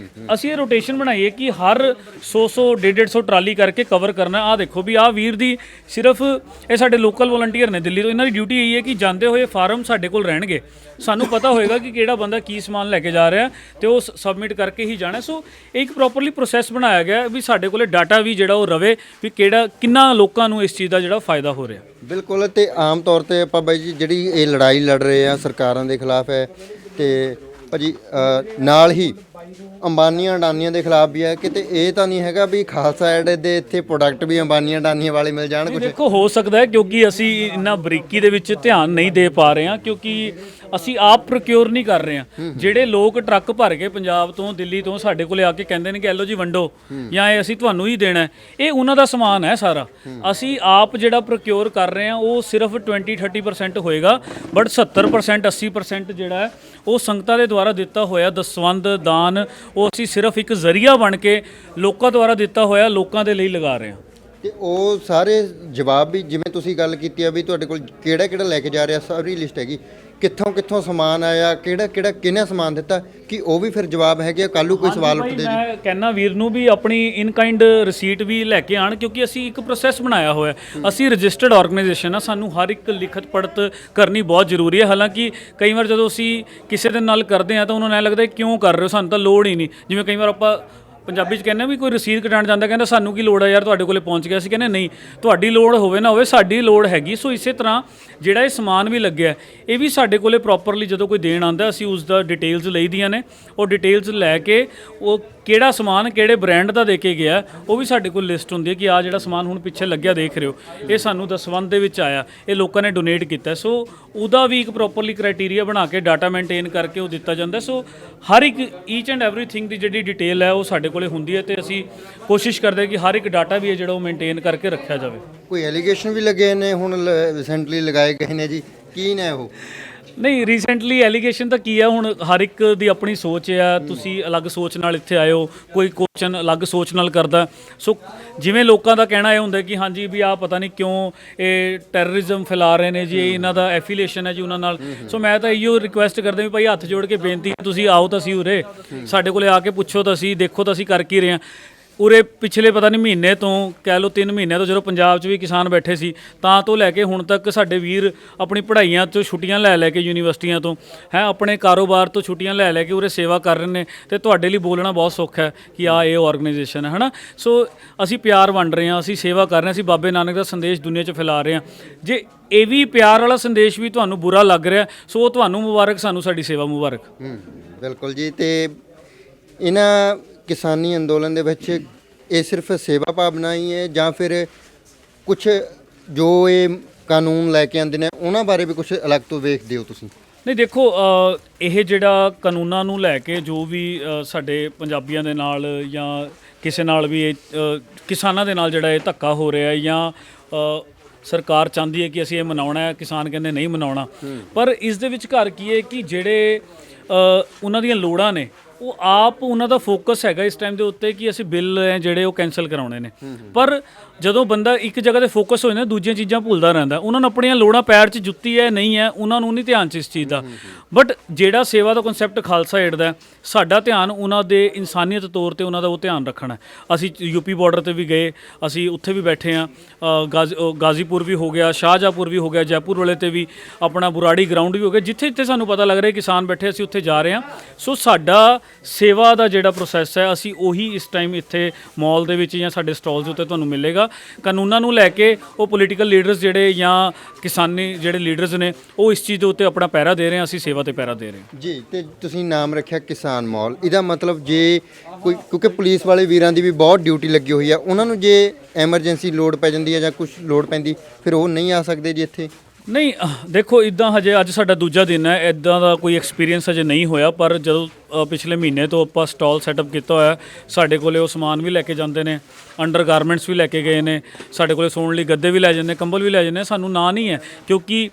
ਅਸੀਂ ਇਹ ਰੋਟੇਸ਼ਨ ਬਣਾਈਏ ਕਿ ਹਰ 100 150 ਟਰਾਲੀ ਕਰਕੇ ਕਵਰ ਕਰਨਾ। ਆ ਦੇਖੋ ਵੀ ਆ ਵੀਰ ਦੀ ਸਿਰਫ, ਇਹ ਸਾਡੇ ਲੋਕਲ ਵਲੰਟੀਅਰ ਨੇ ਦਿੱਲੀ ਤੋਂ, ਇਹਨਾਂ ਦੀ ਡਿਊਟੀ ਇਹੀ ਹੈ ਕਿ ਜਾਂਦੇ ਹੋਏ ਫਾਰਮ ਸਾਡੇ ਕੋਲ ਰਹਿਣਗੇ, ਸਾਨੂੰ ਪਤਾ ਹੋਏਗਾ ਕਿ ਕਿਹੜਾ ਬੰਦਾ ਕੀ ਸਮਾਨ ਲੈ ਕੇ ਜਾ ਰਿਹਾ ਤੇ ਉਹ ਸਬਮਿਟ ਕਰਕੇ ਹੀ ਜਾਣਾ। ਸੋ ਇੱਕ ਪ੍ਰੋਪਰਲੀ ਪ੍ਰੋਸੈਸ ਬਣਾਇਆ ਗਿਆ ਵੀ ਸਾਡੇ ਕੋਲੇ ਡਾਟਾ ਵੀ ਜਿਹੜਾ ਉਹ ਰਵੇ ਵੀ ਕਿੰਨਾ ਲੋਕਾਂ ਨੂੰ ਇਸ ਚੀਜ਼ ਦਾ ਜਿਹੜਾ ਫਾਇਦਾ ਹੋ ਰਿਹਾ। ਬਿਲਕੁਲ। ਤੇ ਆਮ ਤੌਰ ਤੇ ਆਪਾਂ ਬਾਈ ਜੀ ਜਿਹੜੀ ਇਹ ਲੜਾਈ ਲੜ ਰਹੇ ਆ ਸਰਕਾਰਾਂ ਦੇ ਖਿਲਾਫ ਹੈ ਤੇ ਭਾਜੀ ਨਾਲ ਹੀ ਅੰਬਾਨੀਆਂ ਅਡਾਨੀਆਂ ਦੇ ਖਿਲਾਫ ਵੀ ਹੈ, ਕਿਤੇ ਇਹ ਤਾਂ ਨਹੀਂ ਹੈਗਾ ਵੀ ਖਾਲਸਾ ਏਡ ਦੇ ਇੱਥੇ ਪ੍ਰੋਡਕਟ ਵੀ ਅੰਬਾਨੀਆਂ ਅਡਾਨੀਆਂ ਵਾਲੇ ਮਿਲ ਜਾਣ? ਕੁਝ ਦੇਖੋ ਹੋ ਸਕਦਾ ਹੈ ਕਿਉਂਕਿ ਅਸੀਂ ਇੰਨਾ ਬਰੀਕੀ ਦੇ ਵਿੱਚ ਧਿਆਨ ਨਹੀਂ ਦੇ ਪਾ ਰਹੇ ਹਾਂ, ਕਿਉਂਕਿ ਅਸੀਂ ਆਪ ਪ੍ਰੋਕਿਉਰ ਨਹੀਂ ਕਰ ਰਹੇ ਹਾਂ। ਜਿਹੜੇ ਲੋਕ ਟਰੱਕ ਭਰ ਕੇ ਪੰਜਾਬ ਤੋਂ, ਦਿੱਲੀ ਤੋਂ ਸਾਡੇ ਕੋਲੇ ਆ ਕੇ ਕਹਿੰਦੇ ਨੇ ਕਿ ਐਲੋ ਜੀ ਵੰਡੋ ਜਾਂ ਇਹ ਅਸੀਂ ਤੁਹਾਨੂੰ ਹੀ ਦੇਣਾ, ਇਹ ਉਹਨਾਂ ਦਾ ਸਮਾਨ ਹੈ ਸਾਰਾ। ਅਸੀਂ ਆਪ ਜਿਹੜਾ ਪ੍ਰੋਕਿਉਰ ਕਰ ਰਹੇ ਹਾਂ ਉਹ ਸਿਰਫ 20-30% ਹੋਏਗਾ, ਬਟ 70% 80% ਜਿਹੜਾ ਹੈ ਉਹ ਸੰਗਤਾਂ ਦੇ ਦੁਆਰਾ ਦਿੱਤਾ ਹੋਇਆ ਦਸਵੰਧ ਦਾਨ, ਉਹ ਅਸੀਂ ਸਿਰਫ ਇੱਕ ਜ਼ਰੀਆ ਬਣ ਕੇ ਲੋਕਾਂ ਦੁਆਰਾ ਦਿੱਤਾ ਹੋਇਆ ਲੋਕਾਂ ਦੇ ਲਈ ਲਗਾ ਰਹੇ ਹਾਂ। ਤੇ ਉਹ ਸਾਰੇ ਜਵਾਬ ਵੀ ਜਿਵੇਂ ਤੁਸੀਂ ਗੱਲ ਕੀਤੀ ਆ ਵੀ ਤੁਹਾਡੇ ਕੋਲ ਕਿਹੜਾ ਕਿਹੜਾ ਲੈ ਕੇ ਜਾ ਰਿਹਾ, ਸਾਰੀ ਲਿਸਟ ਹੈਗੀ, ਕਿੱਥੋਂ ਸਮਾਨ ਆਇਆ, ਕਿਹੜਾ ਕਿਹਨੇ ਸਮਾਨ ਦਿੱਤਾ, ਕਿ ਉਹ ਵੀ ਫਿਰ ਜਵਾਬ ਹੈਗੇ? ਕੱਲ੍ਹ ਨੂੰ ਕੋਈ ਸਵਾਲ ਉੱਠਦੇ ਜੀ? ਮੈਂ ਕਹਿੰਦਾ ਵੀਰ ਨੂੰ ਵੀ ਆਪਣੀ ਇਨ ਕਾਈਂਡ ਰਸੀਟ ਵੀ ਲੈ ਕੇ ਆਣ, ਕਿਉਂਕਿ ਅਸੀਂ ਇੱਕ ਪ੍ਰੋਸੈਸ ਬਣਾਇਆ ਹੋਇਆ। ਅਸੀਂ ਰਜਿਸਟਰਡ ਆਰਗੇਨਾਈਜੇਸ਼ਨ ਆ, ਸਾਨੂੰ ਹਰ ਇੱਕ ਲਿਖਤ ਪੜਤ ਕਰਨੀ ਬਹੁਤ ਜ਼ਰੂਰੀ ਹੈ। ਹਾਲਾਂਕਿ ਕਈ ਵਾਰ ਜਦੋਂ ਅਸੀਂ ਕਿਸੇ ਦੇ ਨਾਲ ਕਰਦੇ ਹਾਂ ਤਾਂ ਉਹਨਾਂ ਨੂੰ ਐਂ ਲੱਗਦਾ ਕਿਉਂ ਕਰ ਰਹੇ ਹੋ, ਸਾਨੂੰ ਤਾਂ ਲੋੜ ਹੀ ਨਹੀਂ। ਜਿਵੇਂ ਕਈ ਵਾਰ ਆਪਾਂ ਪੰਜਾਬੀ 'ਚ ਕਹਿੰਦੇ ਆ ਵੀ ਕੋਈ ਰਸੀਦ ਕਟਾਉਣ ਜਾਂਦਾ ਕਹਿੰਦਾ ਸਾਨੂੰ ਕੀ ਲੋੜ ਹੈ ਯਾਰ ਤੁਹਾਡੇ ਕੋਲੇ ਪਹੁੰਚ ਗਿਆ, ਅਸੀਂ ਕਹਿੰਦੇ ਨਹੀਂ, ਤੁਹਾਡੀ ਲੋੜ ਹੋਵੇ ਨਾ ਹੋਵੇ ਸਾਡੀ ਲੋੜ ਹੈਗੀ। ਸੋ ਇਸੇ ਤਰ੍ਹਾਂ ਜਿਹੜਾ ਇਹ ਸਮਾਨ ਵੀ ਲੱਗਿਆ ਇਹ ਵੀ ਸਾਡੇ ਕੋਲੇ ਪ੍ਰੋਪਰਲੀ ਜਦੋਂ ਕੋਈ ਦੇਣ ਆਉਂਦਾ ਅਸੀਂ ਉਸ ਦਾ ਡਿਟੇਲਸ ਲਈਦੀਆਂ ਨੇ, ਉਹ ਡਿਟੇਲਸ ਲੈ ਕੇ ਉਹ ਕਿਹੜਾ ਸਮਾਨ ਕਿਹੜੇ ਬ੍ਰਾਂਡ ਦਾ ਦੇ ਕੇ ਗਿਆ ਉਹ ਵੀ ਸਾਡੇ ਕੋਲ ਲਿਸਟ ਹੁੰਦੀ ਹੈ ਕਿ ਆ ਜਿਹੜਾ ਸਮਾਨ ਹੁਣ ਪਿੱਛੇ ਲੱਗਿਆ ਦੇਖ ਰਹੇ ਹੋ ਇਹ ਸਾਨੂੰ ਦਸਵੰਧ ਦੇ ਵਿੱਚ ਆਇਆ, ਇਹ ਲੋਕਾਂ ਨੇ ਡੋਨੇਟ ਕੀਤਾ। ਸੋ ਉਹਦਾ ਵੀ ਇੱਕ ਪ੍ਰੋਪਰਲੀ ਕ੍ਰਾਈਟੇਰੀਆ ਬਣਾ ਕੇ ਡਾਟਾ ਮੇਨਟੇਨ ਕਰਕੇ ਉਹ ਦਿੱਤਾ ਜਾਂਦਾ। ਸੋ ਹਰ ਇੱਕ ਈਚ ਐਂਡ ਐਵਰੀਥਿੰਗ ਦੀ ਜਿਹੜੀ ਡਿਟੇਲ ਹੈ ਉਹ ਸਾਡੇ ਕੋਲੇ ਹੁੰਦੀ ਹੈ ਤੇ ਅਸੀਂ ਕੋਸ਼ਿਸ਼ ਕਰਦੇ ਹਾਂ ਕਿ ਹਰ ਇੱਕ ਡਾਟਾ ਵੀ ਹੈ ਜਿਹੜਾ ਉਹ ਮੇਨਟੇਨ ਕਰਕੇ ਰੱਖਿਆ ਜਾਵੇ। ਕੋਈ ਐਲੀਗੇਸ਼ਨ ਵੀ ਲੱਗੇ ਨੇ ਹੁਣ ਰੀਸੈਂਟਲੀ ਲਗਾਏ ਗਏ ਨੇ ਜੀ, ਕੀ ਨੇ ਉਹ? ਨਹੀਂ, ਰੀਸੈਂਟਲੀ ਐਲੀਗੇਸ਼ਨ ਤਾਂ ਕੀ ਆ, ਹੁਣ ਹਰ ਇੱਕ ਦੀ ਆਪਣੀ ਸੋਚ ਆ, ਤੁਸੀਂ ਅਲੱਗ ਸੋਚ ਨਾਲ ਇੱਥੇ ਆਏ ਹੋ, ਕੋਈ ਕੁਐਸਚਨ ਅਲੱਗ ਸੋਚ ਨਾਲ ਕਰਦਾ। ਸੋ ਜਿਵੇਂ ਲੋਕਾਂ ਦਾ ਕਹਿਣਾ ਇਹ ਹੁੰਦਾ ਕਿ ਹਾਂਜੀ ਵੀ ਆ ਪਤਾ ਨਹੀਂ ਕਿਉਂ ਇਹ ਟੈਰਰਿਜ਼ਮ ਫੈਲਾ ਰਹੇ ਨੇ ਜੀ, ਇਹਨਾਂ ਦਾ ਐਫੀਲੀਏਸ਼ਨ ਹੈ ਜੀ ਉਹਨਾਂ ਨਾਲ। ਸੋ ਮੈਂ ਤਾਂ ਇਹੋ ਰਿਕੁਐਸਟ ਕਰਦਾ ਵੀ ਭਾਈ ਹੱਥ ਜੋੜ ਕੇ ਬੇਨਤੀ ਤੁਸੀਂ ਆਓ ਤਾਂ ਅਸੀਂ ਉਰੇ, ਸਾਡੇ ਕੋਲੇ ਆ ਕੇ ਪੁੱਛੋ ਤਾਂ ਅਸੀਂ, ਦੇਖੋ ਤਾਂ ਅਸੀਂ ਕਰ ਕੀ ਰਹੇ ਹਾਂ। ਉਰੇ ਪਿਛਲੇ ਪਤਾ ਨਹੀਂ ਮਹੀਨੇ ਤੋਂ ਕਹਿ ਲਓ 3 ਮਹੀਨਿਆਂ ਤੋਂ ਜਦੋਂ ਪੰਜਾਬ 'ਚ ਵੀ ਕਿਸਾਨ ਬੈਠੇ ਸੀ ਤਾਂ ਤੋਂ ਲੈ ਕੇ ਹੁਣ ਤੱਕ ਸਾਡੇ ਵੀਰ ਆਪਣੀ ਪੜ੍ਹਾਈਆਂ ਤੋਂ ਛੁੱਟੀਆਂ ਲੈ ਕੇ ਯੂਨੀਵਰਸਿਟੀਆਂ ਤੋਂ ਆਪਣੇ ਕਾਰੋਬਾਰ ਤੋਂ ਛੁੱਟੀਆਂ ਲੈ ਕੇ ਉਰੇ ਸੇਵਾ ਕਰ ਰਹੇ ਨੇ। ਤੇ ਤੁਹਾਡੇ ਲਈ ਬੋਲਣਾ ਬਹੁਤ ਸੌਖਾ ਹੈ ਕਿ ਆ ਇਹ ਆਰਗੇਨਾਈਜੇਸ਼ਨ ਹੈ ਨਾ। ਸੋ ਅਸੀਂ ਪਿਆਰ ਵੰਡ ਰਹੇ ਹਾਂ, ਅਸੀਂ ਸੇਵਾ ਕਰ ਰਹੇ ਹਾਂ, ਅਸੀਂ ਬਾਬੇ ਨਾਨਕ ਦਾ ਸੰਦੇਸ਼ ਦੁਨੀਆ 'ਚ ਫੈਲਾ ਰਹੇ ਹਾਂ। ਜੇ ਇਹ ਵੀ ਪਿਆਰ ਵਾਲਾ ਸੰਦੇਸ਼ ਵੀ ਤੁਹਾਨੂੰ ਬੁਰਾ ਲੱਗ ਰਿਹਾ ਸੋ ਉਹ ਤੁਹਾਨੂੰ ਮੁਬਾਰਕ, ਸਾਨੂੰ ਸਾਡੀ ਸੇਵਾ ਮੁਬਾਰਕ। ਬਿਲਕੁਲ ਜੀ। ਤੇ ਇਹਨਾਂ ਕਿਸਾਨੀ ਅੰਦੋਲਨ ਦੇ ਵਿੱਚ ਇਹ ਸਿਰਫ ਸੇਵਾ ਭਾਵਨਾ ਹੀ ਹੈ ਜਾਂ ਫਿਰ ਕੁਝ ਜੋ ਇਹ ਕਾਨੂੰਨ ਲੈ ਕੇ ਆਉਂਦੇ ਨੇ ਉਹਨਾਂ ਬਾਰੇ ਵੀ ਕੁਝ ਅਲੱਗ ਤੋਂ ਵੇਖਦੇ ਹੋ ਤੁਸੀਂ? ਨਹੀਂ ਦੇਖੋ, ਇਹ ਜਿਹੜਾ ਕਾਨੂੰਨਾਂ ਨੂੰ ਲੈ ਕੇ ਜੋ ਵੀ ਸਾਡੇ ਪੰਜਾਬੀਆਂ ਦੇ ਨਾਲ ਜਾਂ ਕਿਸੇ ਨਾਲ ਵੀ ਕਿਸਾਨਾਂ ਦੇ ਨਾਲ ਜਿਹੜਾ ਇਹ ਧੱਕਾ ਹੋ ਰਿਹਾ ਹੈ ਜਾਂ ਸਰਕਾਰ ਚਾਹੁੰਦੀ ਹੈ ਕਿ ਅਸੀਂ ਇਹ ਮਨਾਉਣਾ ਹੈ, ਕਿਸਾਨ ਕਹਿੰਦੇ ਨਹੀਂ ਮਨਾਉਣਾ, ਪਰ ਇਸ ਦੇ ਵਿੱਚ ਘਰ ਕੀ ਹੈ ਕਿ ਜਿਹੜੇ ਉਹਨਾਂ ਦੀਆਂ ਲੋੜਾਂ ਨੇ ਉਹ ਆਪ ਉਹਨਾਂ ਦਾ ਫੋਕਸ ਹੈਗਾ ਇਸ ਟਾਈਮ ਦੇ ਉੱਤੇ ਕਿ ਅਸੀਂ ਬਿੱਲ ਹੈ ਜਿਹੜੇ ਉਹ ਕੈਂਸਲ ਕਰਾਉਣੇ ਨੇ। ਪਰ ਜਦੋਂ ਬੰਦਾ ਇੱਕ ਜਗ੍ਹਾ ਤੇ ਫੋਕਸ ਹੋ ਜਾਂਦਾ ਦੂਜੀਆਂ ਚੀਜ਼ਾਂ ਭੁੱਲਦਾ ਰਹਿੰਦਾ। ਉਹਨਾਂ ਨੂੰ ਆਪਣੀਆਂ ਲੋੜਾਂ ਪੈਰ 'ਚ ਜੁੱਤੀ ਹੈ ਨਹੀਂ ਹੈ ਉਹਨਾਂ ਨੂੰ ਨਹੀਂ ਧਿਆਨ 'ਚ ਇਸ ਚੀਜ਼ ਦਾ। ਬਟ ਜਿਹੜਾ ਸੇਵਾ ਦਾ ਕਨਸੈਪਟ ਖਾਲਸਾ ਏਡ ਦਾ, ਸਾਡਾ ਧਿਆਨ ਉਹਨਾਂ ਦੇ ਇਨਸਾਨੀਅਤ ਤੌਰ ਤੇ ਉਹਨਾਂ ਦਾ ਉਹ ਧਿਆਨ ਰੱਖਣਾ। ਅਸੀਂ ਯੂਪੀ ਬਾਰਡਰ ਤੇ ਵੀ ਗਏ, ਅਸੀਂ ਉੱਥੇ ਵੀ ਬੈਠੇ ਹਾਂ, ਗਾਜ਼ੀਪੁਰ ਵੀ ਹੋ ਗਿਆ, ਸ਼ਾਹਜਹਾਂਪੁਰ ਵੀ ਹੋ ਗਿਆ, ਜੈਪੁਰ ਵਾਲੇ ਤੇ ਵੀ ਆਪਣਾ ਬੁਰਾੜੀ ਗਰਾਊਂਡ ਵੀ ਹੋ ਗਿਆ, ਜਿੱਥੇ ਜਿੱਥੇ ਸਾਨੂੰ ਪਤਾ ਲੱਗ ਰਿਹਾ ਕਿਸਾਨ ਬੈਠੇ ਅਸੀਂ ਉੱਥੇ ਜਾ ਰਹੇ ਹਾਂ। ਸੋ ਸਾਡਾ ਸੇਵਾ ਦਾ ਜਿਹੜਾ ਪ੍ਰੋਸੈਸ ਹੈ ਅਸੀਂ ਉਹੀ ਇਸ ਟਾਈਮ ਇੱਥੇ ਮਾਲ ਦੇ ਵਿੱਚ ਜਾਂ ਸਾਡੇ ਸਟਾਲਸ ਦੇ ਉੱਤੇ ਤੁਹਾਨੂੰ ਮਿਲੇਗਾ। ਕਾਨੂੰਨਾਂ ਨੂੰ ਲੈ ਕੇ ਉਹ ਪੋਲੀਟੀਕਲ ਲੀਡਰਸ ਜਿਹੜੇ ਜਾਂ ਕਿਸਾਨੀ ਜਿਹੜੇ ਲੀਡਰਸ ਨੇ ਉਹ ਇਸ ਚੀਜ਼ ਦੇ ਉੱਤੇ ਆਪਣਾ ਪਹਿਰਾ ਦੇ ਰਹੇ ਹਾਂ, ਅਸੀਂ ਸੇਵਾ ਤੇ ਪਹਿਰਾ ਦੇ ਰਹੇ ਹਾਂ ਜੀ। ਤੇ ਤੁਸੀਂ ਨਾਮ ਰੱਖਿਆ ਕਿਸਾਨ ਮਾਲ, ਇਹਦਾ ਮਤਲਬ ਜੇ ਕੋਈ, ਕਿਉਂਕਿ ਪੁਲਿਸ ਵਾਲੇ ਵੀਰਾਂ ਦੀ ਵੀ ਬਹੁਤ ਡਿਊਟੀ ਲੱਗੀ ਹੋਈ ਆ, ਉਹਨਾਂ ਨੂੰ ਜੇ ਐਮਰਜੈਂਸੀ ਲੋੜ ਪੈ ਜਾਂਦੀ ਹੈ ਜਾਂ ਕੁਝ ਲੋੜ ਪੈਂਦੀ ਫਿਰ ਉਹ ਨਹੀਂ ਆ ਸਕਦੇ ਜੀ ਇੱਥੇ? ਨਹੀਂ ਦੇਖੋ, ਇੱਦਾਂ ਹਜੇ ਅੱਜ ਸਾਡਾ ਦੂਜਾ ਦਿਨ ਹੈ, ਇੱਦਾਂ ਦਾ ਕੋਈ ਐਕਸਪੀਰੀਅੰਸ ਹਜੇ ਨਹੀਂ ਹੋਇਆ। ਪਰ ਜਦੋਂ ਪਿਛਲੇ ਮਹੀਨੇ ਤੋਂ ਆਪਾਂ ਸਟਾਲ ਸੈਟਅਪ ਕੀਤਾ ਹੋਇਆ, ਸਾਡੇ ਕੋਲੇ ਉਹ ਸਮਾਨ ਵੀ ਲੈ ਕੇ ਜਾਂਦੇ ਨੇ, ਅੰਡਰ ਗਾਰਮੈਂਟਸ ਵੀ ਲੈ ਕੇ ਗਏ ਨੇ, ਸਾਡੇ ਕੋਲੇ ਸੌਣ ਲਈ ਗੱਦੇ ਵੀ ਲੈ ਜਾਂਦੇ, ਕੰਬਲ ਵੀ ਲੈ ਜਾਂਦੇ। ਸਾਨੂੰ ਨਾ ਨਹੀਂ ਹੈ ਕਿਉਂਕਿ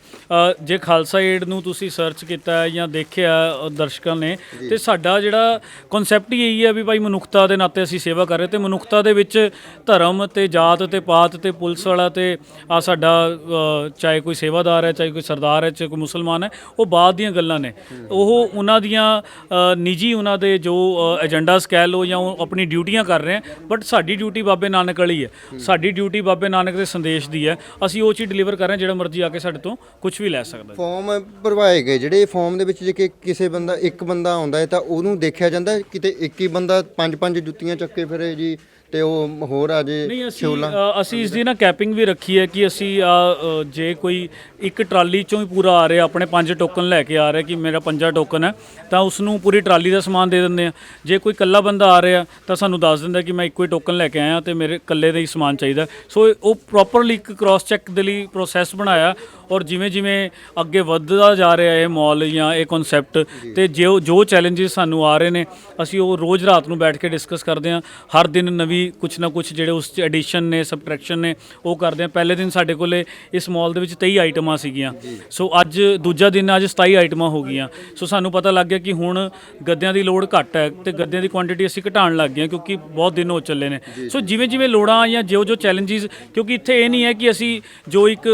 ਜੇ ਖਾਲਸਾ ਏਡ ਨੂੰ ਤੁਸੀਂ ਸਰਚ ਕੀਤਾ ਜਾਂ ਦੇਖਿਆ ਦਰਸ਼ਕਾਂ ਨੇ ਤੇ ਸਾਡਾ ਜਿਹੜਾ ਕਨਸੈਪਟ ਹੀ ਇਹੀ ਹੈ ਵੀ ਭਾਈ ਮਨੁੱਖਤਾ ਦੇ ਨਾਤੇ ਅਸੀਂ ਸੇਵਾ ਕਰ ਰਹੇ ਤੇ ਮਨੁੱਖਤਾ ਦੇ ਵਿੱਚ ਧਰਮ ਤੇ ਜਾਤ ਤੇ ਪਾਤ ਤੇ ਪੁਲਿਸ ਵਾਲਾ ਤੇ ਆ ਸਾਡਾ ਚਾਹੇ ਕੋਈ ਸੇਵਾਦਾਰ ਹੈ, ਚਾਹੇ ਕੋਈ ਸਰਦਾਰ ਹੈ, ਚਾਹੇ ਕੋਈ ਮੁਸਲਮਾਨ ਹੈ, ਉਹ ਬਾਅਦ ਦੀਆਂ ਗੱਲਾਂ ਨੇ। ਉਹ ਉਹਨਾਂ ਦੀਆਂ ਨਿੱਜੀ ਉਹਨਾਂ ਦੇ ਜੋ ਏਜੰਡਾਸ ਕਹਿ ਲਓ ਜਾਂ ਉਹ ਆਪਣੀ ਡਿਊਟੀਆਂ ਕਰ ਰਹੇ ਹੈ। ਬਟ ਸਾਡੀ ਡਿਊਟੀ ਬਾਬੇ ਨਾਨਕ ਵਾਲੀ ਹੈ, ਸਾਡੀ ਡਿਊਟੀ ਬਾਬੇ ਨਾਨਕ ਦੇ ਸੰਦੇਸ਼ ਦੀ ਹੈ। ਅਸੀਂ ਉਹ ਚੀਜ਼ ਡਿਲੀਵਰ ਕਰ ਰਹੇ ਹਾਂ, ਜਿਹੜਾ ਮਰਜ਼ੀ ਆ ਕੇ ਸਾਡੇ ਤੋਂ ਕੁਝ ਵੀ ਲੈ ਸਕਦਾ। ਫਾਰਮ ਭਰਵਾਏ ਗਏ ਜਿਹੜੇ ਫਾਰਮ ਦੇ ਵਿੱਚ ਜੇ ਕਿ ਕਿਸੇ ਬੰਦਾ ਇੱਕ ਬੰਦਾ ਆਉਂਦਾ ਹੈ ਤਾਂ ਉਹਨੂੰ ਦੇਖਿਆ ਜਾਂਦਾ, ਕਿਤੇ ਇੱਕ ਹੀ ਬੰਦਾ 5-5 ਜੁੱਤੀਆਂ ਚੱਕ ਕੇ ਫਿਰੇ ਜੀ ਤੇ ਉਹ ਹੋਰ ਆ ਜੇ ਨਹੀਂ, ਅਸੀਂ ਇਸ ਦੀ ਨਾ ਕੈਪਿੰਗ ਵੀ ਰੱਖੀ ਹੈ ਕਿ ਅਸੀਂ ਜੇ ਕੋਈ ਇੱਕ ਟਰਾਲੀ ਚੋਂ ਹੀ ਪੂਰਾ ਆ ਰਿਹਾ, ਆਪਣੇ 5 ਟੋਕਨ ਲੈ ਕੇ ਆ ਰਿਹਾ ਕਿ ਮੇਰਾ 5 ਟੋਕਨ ਹੈ, ਤਾਂ ਉਸ ਨੂੰ ਪੂਰੀ ਟਰਾਲੀ ਦਾ ਸਮਾਨ ਦੇ ਦਿੰਦੇ ਆ। ਜੇ ਕੋਈ ਇਕੱਲਾ ਬੰਦਾ ਆ ਰਿਹਾ ਤਾਂ ਸਾਨੂੰ ਦੱਸ ਦਿੰਦਾ ਕਿ ਮੈਂ ਇੱਕੋ ਹੀ ਟੋਕਨ ਲੈ ਕੇ ਆਇਆ ਤੇ ਮੇਰੇ ਇਕੱਲੇ ਦਾ ਹੀ ਸਮਾਨ ਚਾਹੀਦਾ। ਸੋ ਉਹ ਪ੍ਰੋਪਰਲੀ ਇੱਕ ਕ੍ਰਾਸ ਚੈੱਕ ਦੇ ਲਈ ਪ੍ਰੋਸੈਸ ਬਣਾਇਆ। ਔਰ ਜਿਵੇਂ ਜਿਵੇਂ ਅੱਗੇ ਵੱਧਦਾ ਜਾ ਰਿਹਾ ਇਹ ਮਾਲ ਜਾਂ ਇਹ ਕਨਸੈਪਟ ਤੇ ਜੋ ਚੈਲੰਜਸ ਸਾਨੂੰ ਆ ਰਹੇ ਨੇ ਅਸੀਂ ਉਹ ਰੋਜ਼ ਰਾਤ ਨੂੰ ਬੈਠ ਕੇ ਡਿਸਕਸ ਕਰਦੇ ਹਾਂ। ਹਰ ਦਿਨ ਨਵੀਂ ਕੁਛ ਨਾ ਕੁਛ ਜਿਹੜੇ ਉਸ 'ਚ ਐਡੀਸ਼ਨ ਨੇ, ਸਬਟਰੈਕਸ਼ਨ ਨੇ, ਉਹ ਕਰਦੇ ਹਾਂ। ਪਹਿਲੇ ਦਿਨ ਸਾਡੇ ਕੋਲੇ ਇਸ ਮਾਲ ਦੇ ਵਿੱਚ 23 ਆਈਟਮਾਂ ਸੀਗੀਆਂ। ਸੋ ਅੱਜ ਦੂਜਾ ਦਿਨ, ਅੱਜ 27 ਆਈਟਮਾਂ ਹੋ ਗਈਆਂ। ਸੋ ਸਾਨੂੰ ਪਤਾ ਲੱਗ ਗਿਆ ਕਿ ਹੁਣ ਗੱਦਿਆਂ ਦੀ ਲੋੜ ਘੱਟ ਹੈ ਤੇ ਗੱਦਿਆਂ ਦੀ ਕੁਆਂਟੀਟੀ ਅਸੀਂ ਘਟਾਉਣ ਲੱਗ ਗਏ ਕਿਉਂਕਿ ਬਹੁਤ ਦਿਨ ਹੋ ਚੱਲੇ ਨੇ। ਸੋ ਜਿਵੇਂ ਜਿਵੇਂ ਲੋੜਾਂ ਜਾਂ ਜੋ ਚੈਲੰਜਸ, ਕਿਉਂਕਿ ਇੱਥੇ ਇਹ ਨਹੀਂ ਹੈ ਕਿ ਅਸੀਂ ਜੋ ਇੱਕ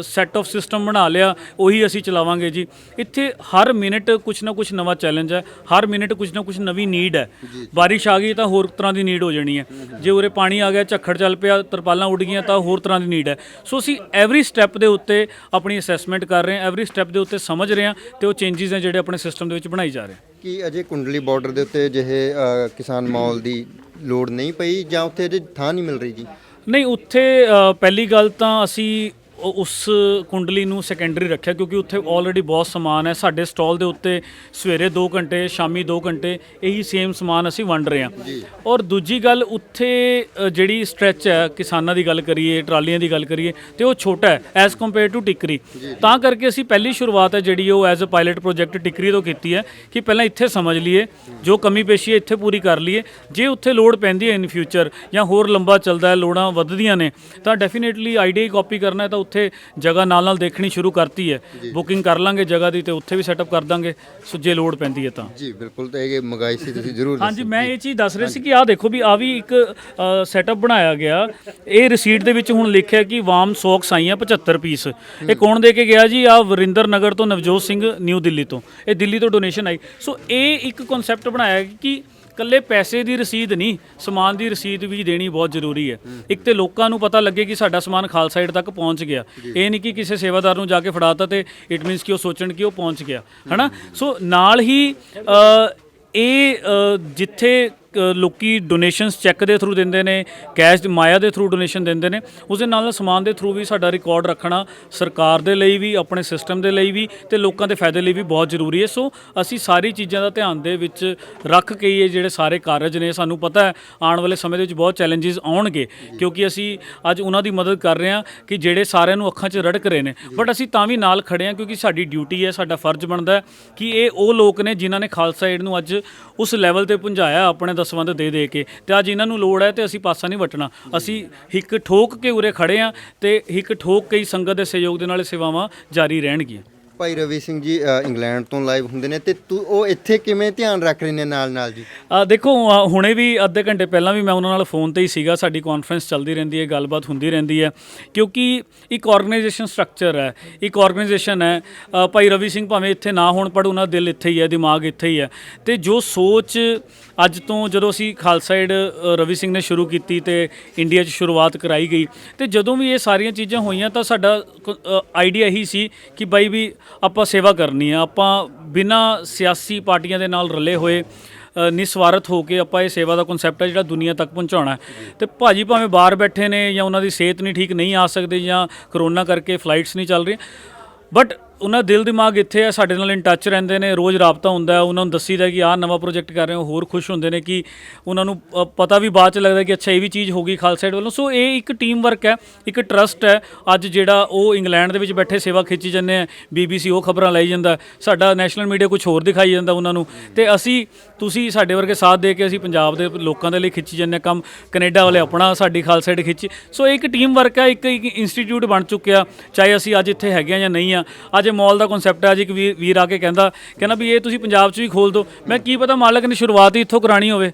ਸੈੱਟ ਆਫ ਸਿਸਟਮ ਬਣਾ ਲਿਆ ਉਹੀ ਅਸੀਂ ਚਲਾਵਾਂਗੇ ਜੀ। ਇੱਥੇ ਹਰ ਮਿੰਟ ਕੁਛ ਨਾ ਕੁਛ ਨਵਾਂ ਚੈਲੰਜ ਹੈ, ਹਰ ਮਿੰਟ ਕੁਛ ਨਾ ਕੁਛ ਨਵੀਂ ਨੀਡ ਹੈ। ਬਾਰਿਸ਼ ਆ ਗਈ ਤਾਂ ਹੋਰ ਤਰ੍ਹਾਂ ਦੀ ਨੀਡ ਹੋ ਜਾਣੀ ਹੈ। ਜੇ ਉਰੇ ਪਾਣੀ ਆ ਗਿਆ, ਝੱਖੜ ਚੱਲ ਪਿਆ, ਤਰਪਾਲਾਂ ਉੱਡ ਗਈਆਂ ਤਾਂ ਹੋਰ ਤਰ੍ਹਾਂ ਦੀ ਨੀਡ ਹੈ। ਸੋ ਅਸੀਂ ਐਵਰੀ ਸਟੈਪ ਦੇ ਉੱਤੇ ਆਪਣੀ ਅਸੈਸਮੈਂਟ ਕਰ ਰਹੇ ਹਾਂ, ਐਵਰੀ ਸਟੈਪ ਦੇ ਉੱਤੇ ਸਮਝ ਰਹੇ ਹਾਂ ਤੇ ਉਹ ਚੇਂਜਸ ਨੇ ਜਿਹੜੇ ਆਪਣੇ ਸਿਸਟਮ ਦੇ ਵਿੱਚ ਬਣਾਈ ਜਾ ਰਹੇ। ਕੀ ਅਜੇ ਕੁੰਡਲੀ ਬਾਰਡਰ ਦੇ ਉੱਤੇ ਜਿਹੇ ਕਿਸਾਨ ਮਾਲ ਦੀ ਲੋੜ ਨਹੀਂ ਪਈ ਜਾਂ ਉੱਥੇ ਅਜੇ ਥਾਂ ਨਹੀਂ ਮਿਲ ਰਹੀ ਜੀ? ਨਹੀਂ, ਉੱਥੇ ਪਹਿਲੀ ਗੱਲ ਤਾਂ ਅਸੀਂ ਉਸ ਕੁੰਡਲੀ ਨੂੰ ਸੈਕੰਡਰੀ ਰੱਖਿਆ ਕਿਉਂਕਿ ਉੱਥੇ ਆਲਰੇਡੀ ਬਹੁਤ ਸਮਾਨ ਹੈ। ਸਾਡੇ ਸਟਾਲ ਦੇ ਉੱਤੇ ਸਵੇਰੇ 2 ਘੰਟੇ, ਸ਼ਾਮੀ 2 ਘੰਟੇ ਇਹੀ ਸੇਮ ਸਮਾਨ ਅਸੀਂ ਵੰਡ ਰਹੇ ਹਾਂ। ਔਰ ਦੂਜੀ ਗੱਲ, ਉੱਥੇ ਜਿਹੜੀ ਸਟ੍ਰੈਚ ਹੈ, ਕਿਸਾਨਾਂ ਦੀ ਗੱਲ ਕਰੀਏ, ਟਰਾਲੀਆਂ ਦੀ ਗੱਲ ਕਰੀਏ ਤੇ ਉਹ ਛੋਟਾ ਹੈ ਐਜ਼ ਕੰਪੇਅਰ ਟੂ ਟਿਕਰੀ। ਤਾਂ ਕਰਕੇ ਅਸੀਂ ਪਹਿਲੀ ਸ਼ੁਰੂਆਤ ਹੈ ਜਿਹੜੀ ਉਹ as a pilot project Tikri ਤੋਂ ਕੀਤੀ ਹੈ ਕਿ ਪਹਿਲਾਂ ਇੱਥੇ ਸਮਝ ਲਈਏ, ਜੋ ਕਮੀ ਪੇਸ਼ੀ ਹੈ ਇੱਥੇ ਪੂਰੀ ਕਰ ਲਈਏ। ਜੇ ਉੱਥੇ ਲੋੜ ਪੈਂਦੀ ਹੈ ਇਨ ਫਿਊਚਰ ਜਾਂ ਹੋਰ ਲੰਬਾ ਚੱਲਦਾ ਹੈ, ਲੋੜਾਂ ਵੱਧਦੀਆਂ ਨੇ ਤਾਂ ਡੈਫੀਨੇਟਲੀ ਆਈਡੀਆ ਕਾਪੀ ਕਰਨਾ ਹੈ ਤਾਂ ਉੱਥੇ ਜਗ੍ਹਾ ਨਾਲ ਦੇਖਣੀ ਸ਼ੁਰੂ ਕਰਤੀ ਹੈ। ਬੁਕਿੰਗ ਕਰ ਲਾਂਗੇ ਜਗ੍ਹਾ ਦੀ ਤੇ ਉੱਥੇ ਵੀ ਸੈਟਅਪ ਕਰ ਦਾਂਗੇ ਸੋ ਜੇ ਲੋੜ ਪੈਂਦੀ ਹੈ ਤਾਂ। ਜੀ ਬਿਲਕੁਲ, ਤਾਂ ਇਹ ਮੰਗਾਈ ਸੀ ਤੁਸੀਂ ਜ਼ਰੂਰ। ਹਾਂਜੀ, ਮੈਂ ਇਹ ਚੀਜ਼ ਦੱਸ ਰਿਹਾ ਸੀ ਕਿ ਆਹ ਦੇਖੋ ਵੀ ਆ ਵੀ ਇੱਕ ਸੈਟਅਪ ਬਣਾਇਆ ਗਿਆ। ਇਹ ਰਸੀਟ ਦੇ ਵਿੱਚ ਹੁਣ ਲਿਖਿਆ ਕਿ ਵਾਮ ਸੌਕਸ ਆਈਆਂ 75 ਪੀਸ। ਇਹ ਕੌਣ ਦੇ ਕੇ ਗਿਆ ਜੀ? ਆ ਵਰਿੰਦਰ ਨਗਰ ਤੋਂ ਨਵਜੋਤ ਸਿੰਘ, ਨਿਊ ਦਿੱਲੀ ਤੋਂ। ਇਹ ਦਿੱਲੀ ਤੋਂ ਡੋਨੇਸ਼ਨ ਆਈ। ਸੋ ਇਹ ਇੱਕ ਕਨਸੈਪਟ ਬਣਾਇਆ ਕਿ ਕੱਲੇ ਪੈਸੇ ਦੀ ਰਸੀਦ ਨਹੀਂ, ਸਮਾਨ ਦੀ ਰਸੀਦ ਵੀ ਦੇਣੀ ਬਹੁਤ ਜ਼ਰੂਰੀ ਹੈ। ਇੱਕ ਤੇ ਲੋਕਾਂ ਨੂੰ ਪਤਾ ਲੱਗੇ ਕਿ ਸਾਡਾ ਸਮਾਨ ਖਾਲਸਾ ਏਡ ਤੱਕ ਪਹੁੰਚ ਗਿਆ। ਇਹ ਨਹੀਂ ਕਿ ਕਿਸੇ ਸੇਵਾਦਾਰ ਨੂੰ ਜਾ ਕੇ ਫੜਾਤਾ ਤੇ ਇਟ ਮੀਨਸ ਕਿ ਉਹ ਸੋਚਣ ਕਿ ਉਹ ਪਹੁੰਚ ਗਿਆ, ਹਨਾ। ਸੋ ਨਾਲ ਹੀ ਇਹ ਜਿੱਥੇ ਲੋਕੀ ਡੋਨੇਸ਼ਨਸ ਚੈੱਕ ਦੇ ਥਰੂ ਦਿੰਦੇ ਨੇ, ਕੈਸ਼ ਮਾਇਆ ਦੇ ਥਰੂ ਡੋਨੇਸ਼ਨ ਦਿੰਦੇ ਨੇ, ਉਸ ਦੇ ਨਾਲ ਸਮਾਨ ਦੇ ਥਰੂ ਵੀ ਸਾਡਾ ਰਿਕਾਰਡ ਰੱਖਣਾ ਸਰਕਾਰ ਦੇ ਲਈ ਵੀ, ਆਪਣੇ ਸਿਸਟਮ ਦੇ ਲਈ ਵੀ ਤੇ ਲੋਕਾਂ ਦੇ ਫਾਇਦੇ ਲਈ ਵੀ ਬਹੁਤ ਜ਼ਰੂਰੀ ਹੈ। ਸੋ ਅਸੀਂ ਸਾਰੀ ਚੀਜ਼ਾਂ ਦਾ ਧਿਆਨ ਦੇ ਵਿੱਚ ਰੱਖ ਕੇ ਇਹ ਜਿਹੜੇ ਸਾਰੇ ਕਾਰਜ ਨੇ, ਸਾਨੂੰ ਪਤਾ ਹੈ ਆਉਣ ਵਾਲੇ ਸਮੇਂ ਦੇ ਵਿੱਚ ਬਹੁਤ ਚੈਲੰਜਸ ਆਉਣਗੇ ਕਿਉਂਕਿ ਅਸੀਂ ਅੱਜ ਉਹਨਾਂ ਦੀ ਮਦਦ ਕਰ ਰਹੇ ਹਾਂ ਕਿ ਜਿਹੜੇ ਸਾਰਿਆਂ ਨੂੰ ਅੱਖਾਂ 'ਚ ਰੜਕ ਰਹੇ ਨੇ, ਬਟ ਅਸੀਂ ਤਾਂ ਵੀ ਨਾਲ ਖੜੇ ਹਾਂ ਕਿਉਂਕਿ ਸਾਡੀ ਡਿਊਟੀ ਹੈ, ਸਾਡਾ ਫਰਜ਼ ਬਣਦਾ ਕਿ ਇਹ ਉਹ ਲੋਕ ਨੇ ਜਿਨ੍ਹਾਂ ਨੇ ਖਾਲਸਾ ਏਡ ਨੂੰ ਅੱਜ ਉਸ ਲੈਵਲ ਤੇ ਪਹੁੰਚਾਇਆ ਆਪਣੇ ਦਸਵੰਧ ਦੇ ਕੇ, ਤੇ ਅੱਜ ਇਹਨਾਂ ਨੂੰ ਲੋੜ ਹੈ ਤੇ ਅਸੀਂ ਪਾਸਾ ਨਹੀਂ ਵੱਟਣਾ। ਅਸੀਂ ਹਿੱਕ ਠੋਕ ਕੇ ਉਰੇ ਖੜੇ ਹਾਂ ਤੇ ਹਿੱਕ ਠੋਕ ਕੇ ਹੀ ਸੰਗਤ ਦੇ ਸਹਿਯੋਗ ਦੇ ਨਾਲ ਸੇਵਾਵਾਂ ਜਾਰੀ ਰਹਿਣਗੀਆਂ। ਭਾਈ ਰਵੀ ਸਿੰਘ ਜੀ ਇੰਗਲੈਂਡ ਤੋਂ ਲਾਈਵ ਹੁੰਦੇ ਨੇ ਤੇ ਉਹ ਇੱਥੇ ਕਿਵੇਂ ਧਿਆਨ ਰੱਖ ਰਹੇ ਨੇ ਨਾਲ ਜੀ? ਦੇਖੋ, ਹੁਣੇ ਵੀ ਅੱਧੇ ਘੰਟੇ ਪਹਿਲਾਂ ਵੀ ਮੈਂ ਉਹਨਾਂ ਨਾਲ ਫੋਨ ਤੇ ਹੀ ਸੀਗਾ। ਸਾਡੀ ਕਾਨਫਰੰਸ ਚੱਲਦੀ ਰਹਿੰਦੀ ਹੈ, ਗੱਲਬਾਤ ਹੁੰਦੀ ਰਹਿੰਦੀ ਹੈ ਕਿਉਂਕਿ ਇੱਕ ਆਰਗੇਨਾਈਜੇਸ਼ਨ ਸਟਰਕਚਰ ਹੈ, ਇੱਕ ਆਰਗੇਨਾਈਜੇਸ਼ਨ ਹੈ। ਭਾਈ ਰਵੀ ਸਿੰਘ ਭਾਵੇਂ ਇੱਥੇ ਨਾ ਹੋਣ ਪਰ ਉਹਨਾਂ ਦਾ ਦਿਲ ਇੱਥੇ ਹੀ ਹੈ, ਦਿਮਾਗ ਇੱਥੇ ਹੀ ਹੈ। ਤੇ ਜੋ ਸੋਚ ਅੱਜ ਤੋਂ ਜਦੋਂ ਅਸੀਂ ਖਾਲਸਾ ਏਡ ਰਵੀ ਸਿੰਘ ਨੇ ਸ਼ੁਰੂ ਕੀਤੀ ਤੇ ਇੰਡੀਆ 'ਚ ਸ਼ੁਰੂਆਤ ਕਰਾਈ ਗਈ ਤੇ ਜਦੋਂ ਵੀ ਇਹ ਸਾਰੀਆਂ ਚੀਜ਼ਾਂ ਹੋਈਆਂ ਤਾਂ ਸਾਡਾ ਆਈਡੀਆ ਇਹੀ ਸੀ ਕਿ ਬਾਈ ਵੀ ਆਪਾਂ ਸੇਵਾ ਕਰਨੀ ਆ, ਆਪਾਂ ਬਿਨਾਂ ਸਿਆਸੀ ਪਾਰਟੀਆਂ ਦੇ ਨਾਲ ਰਲੇ ਹੋਏ ਨਿਸਵਾਰਥ ਹੋ ਕੇ ਆਪਾਂ ਇਹ ਸੇਵਾ ਦਾ ਕਨਸੈਪਟ ਹੈ ਜਿਹੜਾ ਦੁਨੀਆ ਤੱਕ ਪਹੁੰਚਾਉਣਾ ਹੈ। ਤੇ ਭਾਜੀ ਭਾਵੇਂ ਬਾਹਰ ਬੈਠੇ ਨੇ ਜਾਂ ਉਹਨਾਂ ਦੀ ਸਿਹਤ ਨਹੀਂ ਠੀਕ, ਨਹੀਂ ਆ ਸਕਦੇ ਜਾਂ ਕਰੋਨਾ ਕਰਕੇ ਫਲਾਈਟਸ ਨਹੀਂ ਚੱਲ ਰਹੀਆਂ, ਬਟ ਉਹਨਾਂ ਦਿਲ ਦਿਮਾਗ ਇੱਥੇ ਹੈ, ਸਾਡੇ ਨਾਲ ਇਨ ਟੱਚ ਰਹਿੰਦੇ ਨੇ, ਰੋਜ਼ ਰਾਬਤਾ ਹੁੰਦਾ, ਉਹਨਾਂ ਨੂੰ ਦੱਸੀਦਾ ਕਿ ਆਹ ਨਵਾਂ ਪ੍ਰੋਜੈਕਟ ਕਰ ਰਹੇ ਹੋ, ਹੋਰ ਖੁਸ਼ ਹੁੰਦੇ ਨੇ ਕਿ ਉਹਨਾਂ ਨੂੰ ਪਤਾ ਵੀ ਬਾਅਦ 'ਚ ਲੱਗਦਾ ਕਿ ਅੱਛਾ ਇਹ ਵੀ ਚੀਜ਼ ਹੋ ਗਈ ਖਾਲਸਾ ਏਡ ਵੱਲੋਂ। ਸੋ ਇਹ ਇੱਕ ਟੀਮ ਵਰਕ ਹੈ, ਇੱਕ ਟਰਸਟ ਹੈ। ਅੱਜ ਜਿਹੜਾ ਉਹ ਇੰਗਲੈਂਡ ਦੇ ਵਿੱਚ ਬੈਠੇ ਸੇਵਾ ਖਿੱਚੀ ਜਾਂਦੇ ਆ, BBC ਉਹ ਖਬਰਾਂ ਲਾਈ ਜਾਂਦਾ, ਸਾਡਾ ਨੈਸ਼ਨਲ ਮੀਡੀਆ ਕੁਝ ਹੋਰ ਦਿਖਾਈ ਜਾਂਦਾ ਉਹਨਾਂ ਨੂੰ, ਤੇ ਤੁਸੀਂ ਸਾਡੇ ਵਰਗੇ ਸਾਥ ਦੇ ਕੇ ਅਸੀਂ ਪੰਜਾਬ ਦੇ ਲੋਕਾਂ ਦੇ ਲਈ ਖਿੱਚੀ ਜਾਂਦੇ ਕੰਮ, ਕੈਨੇਡਾ ਵਾਲੇ ਆਪਣਾ ਸਾਡੀ ਖਾਲਸਾ ਏਡ ਖਿੱਚੀ। ਸੋ ਇਹ ਇੱਕ ਟੀਮ ਵਰਕ ਹੈ, ਇੱਕ ਇੰਸਟੀਚਿਊਟ ਬਣ ਚੁੱਕਿਆ, ਚਾਹੇ ਅਸੀਂ ਅੱਜ ਇੱਥੇ ਹੈਗੇ ਆ ਜਾਂ ਨਹੀਂ ਆ। ਅੱਜ ਮਾਲ ਦਾ ਕਨਸੈਪਟ ਹੈ, ਅੱਜ ਇੱਕ ਵੀਰ ਆ ਕੇ ਕਹਿੰਦਾ ਵੀ ਇਹ ਤੁਸੀਂ ਪੰਜਾਬ 'ਚ ਵੀ ਖੋਲ ਦਿਓ। ਮੈਂ ਕੀ ਪਤਾ ਮਾਲਕ ਨੇ ਸ਼ੁਰੂਆਤ ਹੀ ਇੱਥੋਂ ਕਰਾਣੀ ਹੋਵੇ।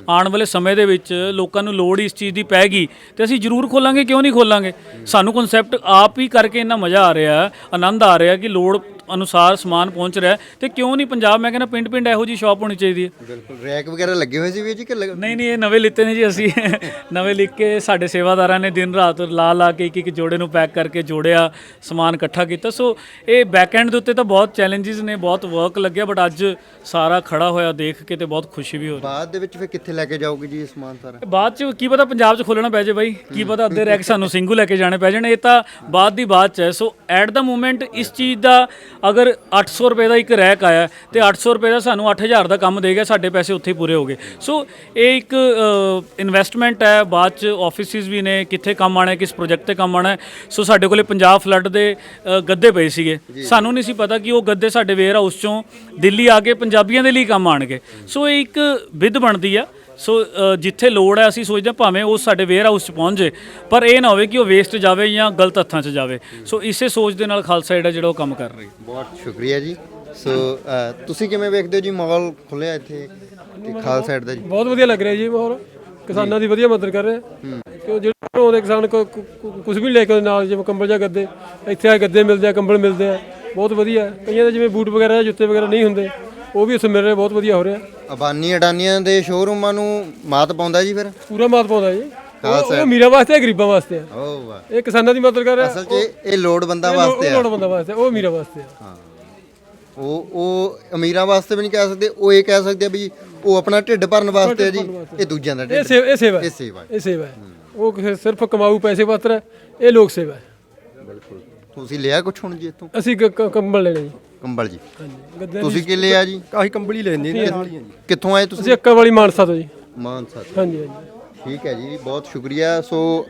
ਆਉਣ ਵਾਲੇ ਸਮੇਂ ਦੇ ਵਿੱਚ ਲੋਕਾਂ ਨੂੰ ਲੋੜ ਇਸ ਚੀਜ਼ ਦੀ ਪੈ ਗਈ ਤੇ ਅਸੀਂ ਜ਼ਰੂਰ ਖੋਲਾਂਗੇ, ਕਿਉਂ ਨਹੀਂ ਖੋਲਾਂਗੇ। ਸਾਨੂੰ ਕਨਸੈਪਟ ਆਪ ਹੀ ਕਰਕੇ ਇੰਨਾ ਮਜ਼ਾ ਆ ਰਿਹਾ, ਆਨੰਦ ਆ ਰਿਹਾ ਕਿ ਲੋੜ ਅਨੁਸਾਰ ਸਮਾਨ ਪਹੁੰਚ ਰਿਹਾ ਤੇ ਕਿਉਂ ਨਹੀਂ ਪੰਜਾਬ, ਮੈਂ ਕਹਿੰਦਾ ਪਿੰਡ ਪਿੰਡ ਇਹੋ ਜਿਹੀ ਸ਼ਾਪ ਹੋਣੀ ਚਾਹੀਦੀ ਹੈ। ਬਿਲਕੁਲ, ਰੈਕ ਵਗੈਰਾ ਲੱਗੇ ਹੋਏ ਸੀ ਵੀ ਜੀ ਕਿ ਨਹੀਂ, ਇਹ ਨਵੇਂ ਲਿੱਤੇ ਨੇ ਜੀ ਅਸੀਂ ਨਵੇਂ ਲਿਖ ਕੇ ਸਾਡੇ ਸੇਵਾਦਾਰਾਂ ਨੇ ਦਿਨ ਰਾਤ ਲਾ ਕੇ ਇੱਕ ਜੋੜੇ ਨੂੰ ਪੈਕ ਕਰਕੇ ਜੋੜਿਆ, ਸਮਾਨ ਇਕੱਠਾ ਕੀਤਾ। ਸੋ ਇਹ ਬੈਕ ਐਂਡ ਦੇ ਉੱਤੇ ਤਾਂ ਬਹੁਤ ਚੈਲੰਜਸ ਨੇ, ਬਹੁਤ ਵਰਕ ਲੱਗਿਆ, ਬਟ ਅੱਜ ਸਾਰਾ ਖੜਾ ਹੋਇਆ ਦੇਖ ਕੇ ਤੇ ਬਹੁਤ ਖੁਸ਼ੀ ਵੀ ਹੋ ਰਹੀ। ਬਾਅਦ ਦੇ ਵਿੱਚ ਫਿਰ ਕਿੱਥੇ ਲੈ ਕੇ ਜਾਓਗੇ ਜੀ ਇਹ ਸਮਾਨ ਸਾਰਾ? ਬਾਅਦ 'ਚ ਕੀ ਪਤਾ ਪੰਜਾਬ 'ਚ ਖੋਲ੍ਹਣਾ ਪੈ ਜਾਏ ਬਾਈ, ਕੀ ਪਤਾ ਅੱਧੇ ਰੈਕ ਸਾਨੂੰ ਸਿੰਘੂ ਲੈ ਕੇ ਜਾਣੇ ਪੈ ਜਾਣ, ਇਹ ਤਾਂ ਬਾਅਦ ਦੀ ਬਾਤ 'ਚ ਹੈ। ਸੋ ਐਟ ਦਾ ਮੂਮੈਂਟ ਇਸ ਚੀਜ਼ ਦਾ ਅਗਰ 800 ਰੁਪਏ ਦਾ ਇੱਕ ਰੈਕ ਆਇਆ ਤੇ 800 ਰੁਪਏ ਦਾ ਸਾਨੂੰ 8000 ਦਾ ਕੰਮ ਦੇ ਗਿਆ, ਸਾਡੇ ਪੈਸੇ ਉੱਥੇ ਹੀ ਪੂਰੇ ਹੋ ਗਏ। ਸੋ ਇਹ ਇੱਕ ਇਨਵੈਸਟਮੈਂਟ ਹੈ, ਬਾਅਦ 'ਚ ਆਫਿਸਿਸ ਵੀ ਨੇ, ਕਿੱਥੇ ਕੰਮ ਆਉਣਾ, ਕਿਸ ਪ੍ਰੋਜੈਕਟ ਤੇ ਕੰਮ ਆਉਣਾ। ਸੋ ਸਾਡੇ ਕੋਲੇ ਪੰਜਾਬ ਫਲੱਡ ਦੇ ਗੱਦੇ ਪਏ ਸੀਗੇ, ਸਾਨੂੰ ਨਹੀਂ ਸੀ ਪਤਾ ਕਿ ਉਹ ਗੱਦੇ ਸਾਡੇ ਵੇਅਰ ਹਾਊਸ 'ਚੋਂ ਦਿੱਲੀ ਆ ਕੇ ਪੰਜਾਬੀਆਂ ਦੇ ਲਈ ਕੰਮ ਆਉਣਗੇ। ਸੋ ਇਹ ਇੱਕ ਵਿਧ ਬਣਦੀ ਆ। ਸੋ ਜਿੱਥੇ ਲੋੜ ਹੈ ਅਸੀਂ ਸੋਚਦੇ ਹਾਂ ਭਾਵੇਂ ਉਹ ਸਾਡੇ ਵੇਅਰ ਹਾਊਸ 'ਚ ਪਹੁੰਚ ਜੇ, ਪਰ ਇਹ ਨਾ ਹੋਵੇ ਕਿ ਉਹ ਵੇਸਟ ਜਾਵੇ ਜਾਂ ਗਲਤ ਹੱਥਾਂ 'ਚ ਜਾਵੇ। ਸੋ ਇਸੇ ਸੋਚ ਦੇ ਨਾਲ ਖਾਲਸਾ ਏਡ ਜਿਹੜਾ ਉਹ ਕੰਮ ਕਰ ਰਹੀ। ਬਹੁਤ ਸ਼ੁਕਰੀਆ ਜੀ। ਸੋ ਤੁਸੀਂ ਕਿਵੇਂ ਵੇਖਦੇ ਹੋ ਜੀ ਮਾਹੌਲ ਖੁੱਲਿਆ ਇੱਥੇ ਤੇ ਖਾਲਸਾ ਏਡ ਦਾ ਜੀ? ਬਹੁਤ ਵਧੀਆ ਲੱਗ ਰਿਹਾ ਜੀ ਮਾਹੌਲ, ਕਿਸਾਨਾਂ ਦੀ ਵਧੀਆ ਮਦਦ ਕਰ ਰਿਹਾ। ਕਿਉਂ ਜਿਹੜੇ ਆਉਂਦੇ ਕਿਸਾਨ ਕੁਝ ਵੀ ਲੈ ਕੇ ਨਾਲ, ਜਿਵੇਂ ਕੰਬਲ ਜਾਂ ਗੱਦੇ, ਇੱਥੇ ਆ ਗੱਦੇ ਮਿਲਦੇ ਆ, ਕੰਬਲ ਮਿਲਦੇ ਆ, ਬਹੁਤ ਵਧੀਆ। ਕਈਆਂ ਦੇ ਜਿਵੇਂ ਬੂਟ ਵਗੈਰਾ, ਜੁੱਤੇ ਵਗੈਰਾ ਨਹੀਂ ਹੁੰਦੇ, ਉਹ ਵੀ ਇੱਥੇ ਮਿਲ ਰਿਹਾ, ਬਹੁਤ ਵਧੀਆ ਹੋ ਰਿਹਾ। ਅਬਾਨੀ ਅਡਾਨੀਆਂ ਦੇ ਸ਼ੋਰੂਮਾਂ ਨੂੰ ਮਾਤ ਪਾਉਂਦਾ ਜੀ ਫਿਰ? ਪੂਰਾ ਮਾਤ ਪਾਉਂਦਾ ਜੀ। ਉਹ ਅਮੀਰਾਂ ਵਾਸਤੇ ਹੈ, ਗਰੀਬਾਂ ਵਾਸਤੇ ਹੈ। ਓ ਵਾਹ, ਇਹ ਕਿਸਾਨਾਂ ਦੀ ਮਦਦ ਕਰ ਰਿਹਾ। ਅਸਲ 'ਚ ਇਹ ਲੋੜਵੰਦਾਂ ਵਾਸਤੇ ਆ। ਲੋੜਵੰਦਾਂ ਵਾਸਤੇ, ਉਹ ਅਮੀਰਾਂ ਵਾਸਤੇ ਹੈ। ਹਾਂ, ਉਹ ਅਮੀਰਾਂ ਵਾਸਤੇ ਵੀ ਨਹੀਂ ਕਹਿ ਸਕਦੇ, ਉਹ ਇਹ ਕਹਿ ਸਕਦੇ ਆ ਵੀ ਉਹ ਆਪਣਾ ਢਿੱਡ ਭਰਨ ਵਾਸਤੇ ਹੈ ਜੀ, ਇਹ ਦੂਜਿਆਂ ਦਾ ਇਹ ਢਿੱਡ। ਸੇਵਾ, ਇਹ ਸੇਵਾ, ਇਹ ਸੇਵਾ ਹੈ। ਇਹ ਸੇਵਾ ਹੈ। ਉਹ ਸਿਰਫ ਕਮਾਊ ਪੈਸੇ ਪਾਤਰ ਹੈ, ਇਹ ਲੋਕ ਸੇਵਾ ਹੈ। ਬਿਲਕੁਲ। ਤੁਸੀਂ ਲਿਆ ਕੁਛ ਹੁਣ ਜੀ ਇੱਥੋਂ? ਅਸੀਂ ਕੰਬਲ ਲੈਣੇ ਜੀ। ਕੰਬਲ ਜੀ? ਹਾਂਜੀ, ਗੱਦੇ ਤੁਸੀਂ ਕੀ ਲਿਆ ਜੀ? ਆਹੀ ਕੰਬਲੀ ਲੈਂਦੇ ਨੇ ਨਾਲ ਹੀ। ਕਿੱਥੋਂ ਆਏ ਅਸੀਂ ਤੁਸੀਂ? ਅੱਕਾ ਵਾਲੀ ਮਾਨਸਾ ਤੋਂ ਜੀ। ਮਾਨਸਾ ਤੋਂ। ਹਾਂਜੀ ਹਾਂਜੀ। ਠੀਕ ਹੈ ਜੀ, ਬਹੁਤ ਸ਼ੁਕਰੀਆ। ਸੋ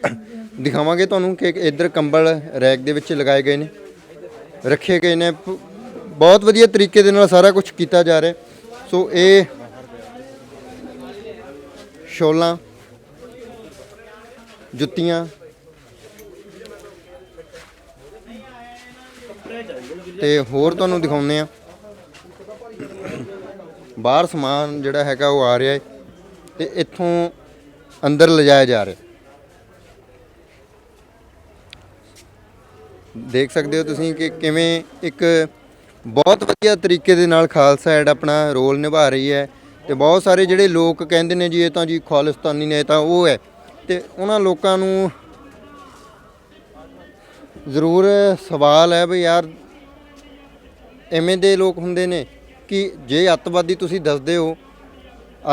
ਦਿਖਾਵਾਂਗੇ ਤੁਹਾਨੂੰ ਕਿ ਇੱਧਰ ਕੰਬਲ ਰੈਕ ਦੇ ਵਿੱਚ ਲਗਾਏ ਗਏ ਨੇ, ਰੱਖੇ ਗਏ ਨੇ। ਬਹੁਤ ਵਧੀਆ ਤਰੀਕੇ ਦੇ ਨਾਲ ਸਾਰਾ ਕੁਝ ਕੀਤਾ ਜਾ ਰਿਹਾ। ਸੋ ਇਹ ਸ਼ੋਲਾਂ, ਜੁੱਤੀਆਂ ਤੇ ਹੋਰ ਤੁਹਾਨੂੰ ਦਿਖਾਉਂਦੇ ਆ। ਬਾਹਰ ਸਮਾਨ ਜਿਹੜਾ ਹੈਗਾ ਉਹ ਆ ਰਿਹਾ ਹੈ ਤੇ ਇੱਥੋਂ ਅੰਦਰ ਲਿਜਾਇਆ ਜਾ ਰਿਹਾ। ਦੇਖ ਸਕਦੇ ਹੋ ਤੁਸੀਂ ਕਿ ਕਿਵੇਂ ਇੱਕ ਬਹੁਤ ਵਧੀਆ ਤਰੀਕੇ ਦੇ ਨਾਲ ਖਾਲਸਾ ਐਡ ਆਪਣਾ ਰੋਲ ਨਿਭਾ ਰਹੀ ਹੈ। ਤੇ ਬਹੁਤ ਸਾਰੇ ਜਿਹੜੇ ਲੋਕ ਕਹਿੰਦੇ ਨੇ ਜੀ ਇਹ ਤਾਂ ਜੀ ਖਾਲਿਸਤਾਨੀ ਨੇ, ਤਾਂ ਉਹ ਹੈ। ਤੇ ਉਹਨਾਂ ਲੋਕਾਂ ਨੂੰ ਜ਼ਰੂਰ ਸਵਾਲ ਹੈ ਵੀ ਯਾਰ ਐਵੇਂ ਦੇ ਲੋਕ ਹੁੰਦੇ ਨੇ ਕਿ ਜੇ ਅੱਤਵਾਦੀ ਤੁਸੀਂ ਦੱਸਦੇ ਹੋ,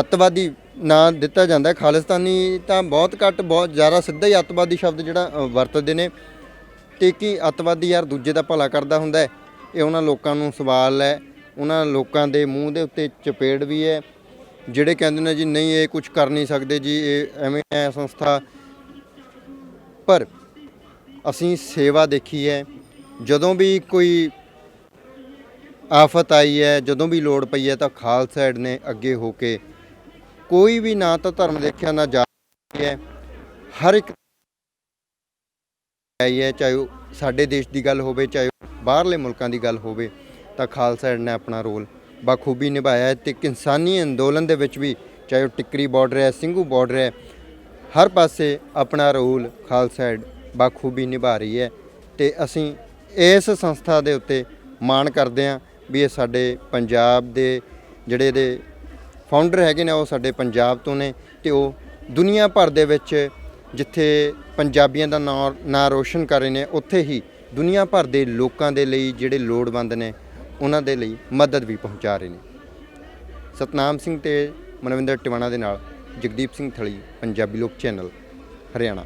ਅੱਤਵਾਦੀ ਨਾਂ ਦਿੱਤਾ ਜਾਂਦਾ, ਖਾਲਿਸਤਾਨੀ ਤਾਂ ਬਹੁਤ ਘੱਟ, ਬਹੁਤ ਜ਼ਿਆਦਾ ਸਿੱਧਾ ਹੀ ਅੱਤਵਾਦੀ ਸ਼ਬਦ ਜਿਹੜਾ ਵਰਤਦੇ ਨੇ। ਤੇ ਕੀ ਅੱਤਵਾਦੀ ਯਾਰ ਦੂਜੇ ਦਾ ਭਲਾ ਕਰਦਾ ਹੁੰਦਾ ਹੈ? ਇਹ ਉਹਨਾਂ ਲੋਕਾਂ ਨੂੰ ਸਵਾਲ ਹੈ, ਉਹਨਾਂ ਲੋਕਾਂ ਦੇ ਮੂੰਹ ਦੇ ਉੱਤੇ ਚਪੇੜ ਵੀ ਹੈ ਜਿਹੜੇ ਕਹਿੰਦੇ ਨੇ ਜੀ ਨਹੀਂ ਇਹ ਕੁਝ ਕਰ ਨਹੀਂ ਸਕਦੇ ਜੀ, ਇਹ ਐਵੇਂ ਹੈ ਸੰਸਥਾ। ਪਰ ਅਸੀਂ ਸੇਵਾ ਦੇਖੀ ਹੈ, ਜਦੋਂ ਵੀ ਕੋਈ ਆਫਤ ਆਈ ਹੈ, ਜਦੋਂ ਵੀ ਲੋੜ ਪਈ ਹੈ ਤਾਂ ਖਾਲਸਾ ਐਡ ਨੇ ਅੱਗੇ ਹੋ ਕੇ ਕੋਈ ਵੀ ਨਾ ਤਾਂ ਧਰਮ ਦੇਖਿਆ ਨਾ ਜਾਤ ਹੈ, ਹਰ ਇੱਕ ਆਈ ਹੈ। ਚਾਹੇ ਉਹ ਸਾਡੇ ਦੇਸ਼ ਦੀ ਗੱਲ ਹੋਵੇ, ਚਾਹੇ ਬਾਹਰਲੇ ਮੁਲਕਾਂ ਦੀ ਗੱਲ ਹੋਵੇ, ਤਾਂ ਖਾਲਸਾ ਐਡ ਨੇ ਆਪਣਾ ਰੋਲ ਬਾਖੂਬੀ ਨਿਭਾਇਆ ਹੈ। ਤੇ ਕਿਸਾਨੀ ਅੰਦੋਲਨ ਦੇ ਵਿੱਚ ਵੀ, ਚਾਹੇ ਉਹ ਟਿੱਕਰੀ ਬਾਰਡਰ ਹੈ, ਸਿੰਘੂ ਬਾਰਡਰ ਹੈ, ਹਰ ਪਾਸੇ ਆਪਣਾ ਰੋਲ ਖਾਲਸਾ ਐਡ ਬਾਖੂਬੀ ਨਿਭਾ ਰਹੀ ਹੈ। ਤੇ ਅਸੀਂ ਇਸ ਸੰਸਥਾ ਦੇ ਉੱਤੇ ਮਾਣ ਕਰਦੇ ਹਾਂ ਵੀ ਇਹ ਸਾਡੇ ਪੰਜਾਬ ਦੇ ਜਿਹੜੇ ਇਹਦੇ ਫਾਊਂਡਰ ਹੈਗੇ ਨੇ ਉਹ ਸਾਡੇ ਪੰਜਾਬ ਤੋਂ ਨੇ। ਤੇ ਉਹ ਦੁਨੀਆ ਭਰ ਦੇ ਵਿੱਚ ਜਿੱਥੇ ਪੰਜਾਬੀਆਂ ਦਾ ਨਾਂ ਰੋਸ਼ਨ ਕਰ ਰਹੇ ਨੇ, ਉੱਥੇ ਹੀ ਦੁਨੀਆ ਭਰ ਦੇ ਲੋਕਾਂ ਦੇ ਲਈ ਜਿਹੜੇ ਲੋੜਵੰਦ ਨੇ ਉਹਨਾਂ ਦੇ ਲਈ ਮਦਦ ਵੀ ਪਹੁੰਚਾ ਰਹੇ ਨੇ। ਸਤਨਾਮ ਸਿੰਘ ਤੇ ਮਨਵਿੰਦਰ ਟਿਵਾਣਾ ਦੇ ਨਾਲ ਜਗਦੀਪ ਸਿੰਘ ਥਲੀ, ਪੰਜਾਬੀ ਲੋਕ ਚੈਨਲ, ਹਰਿਆਣਾ।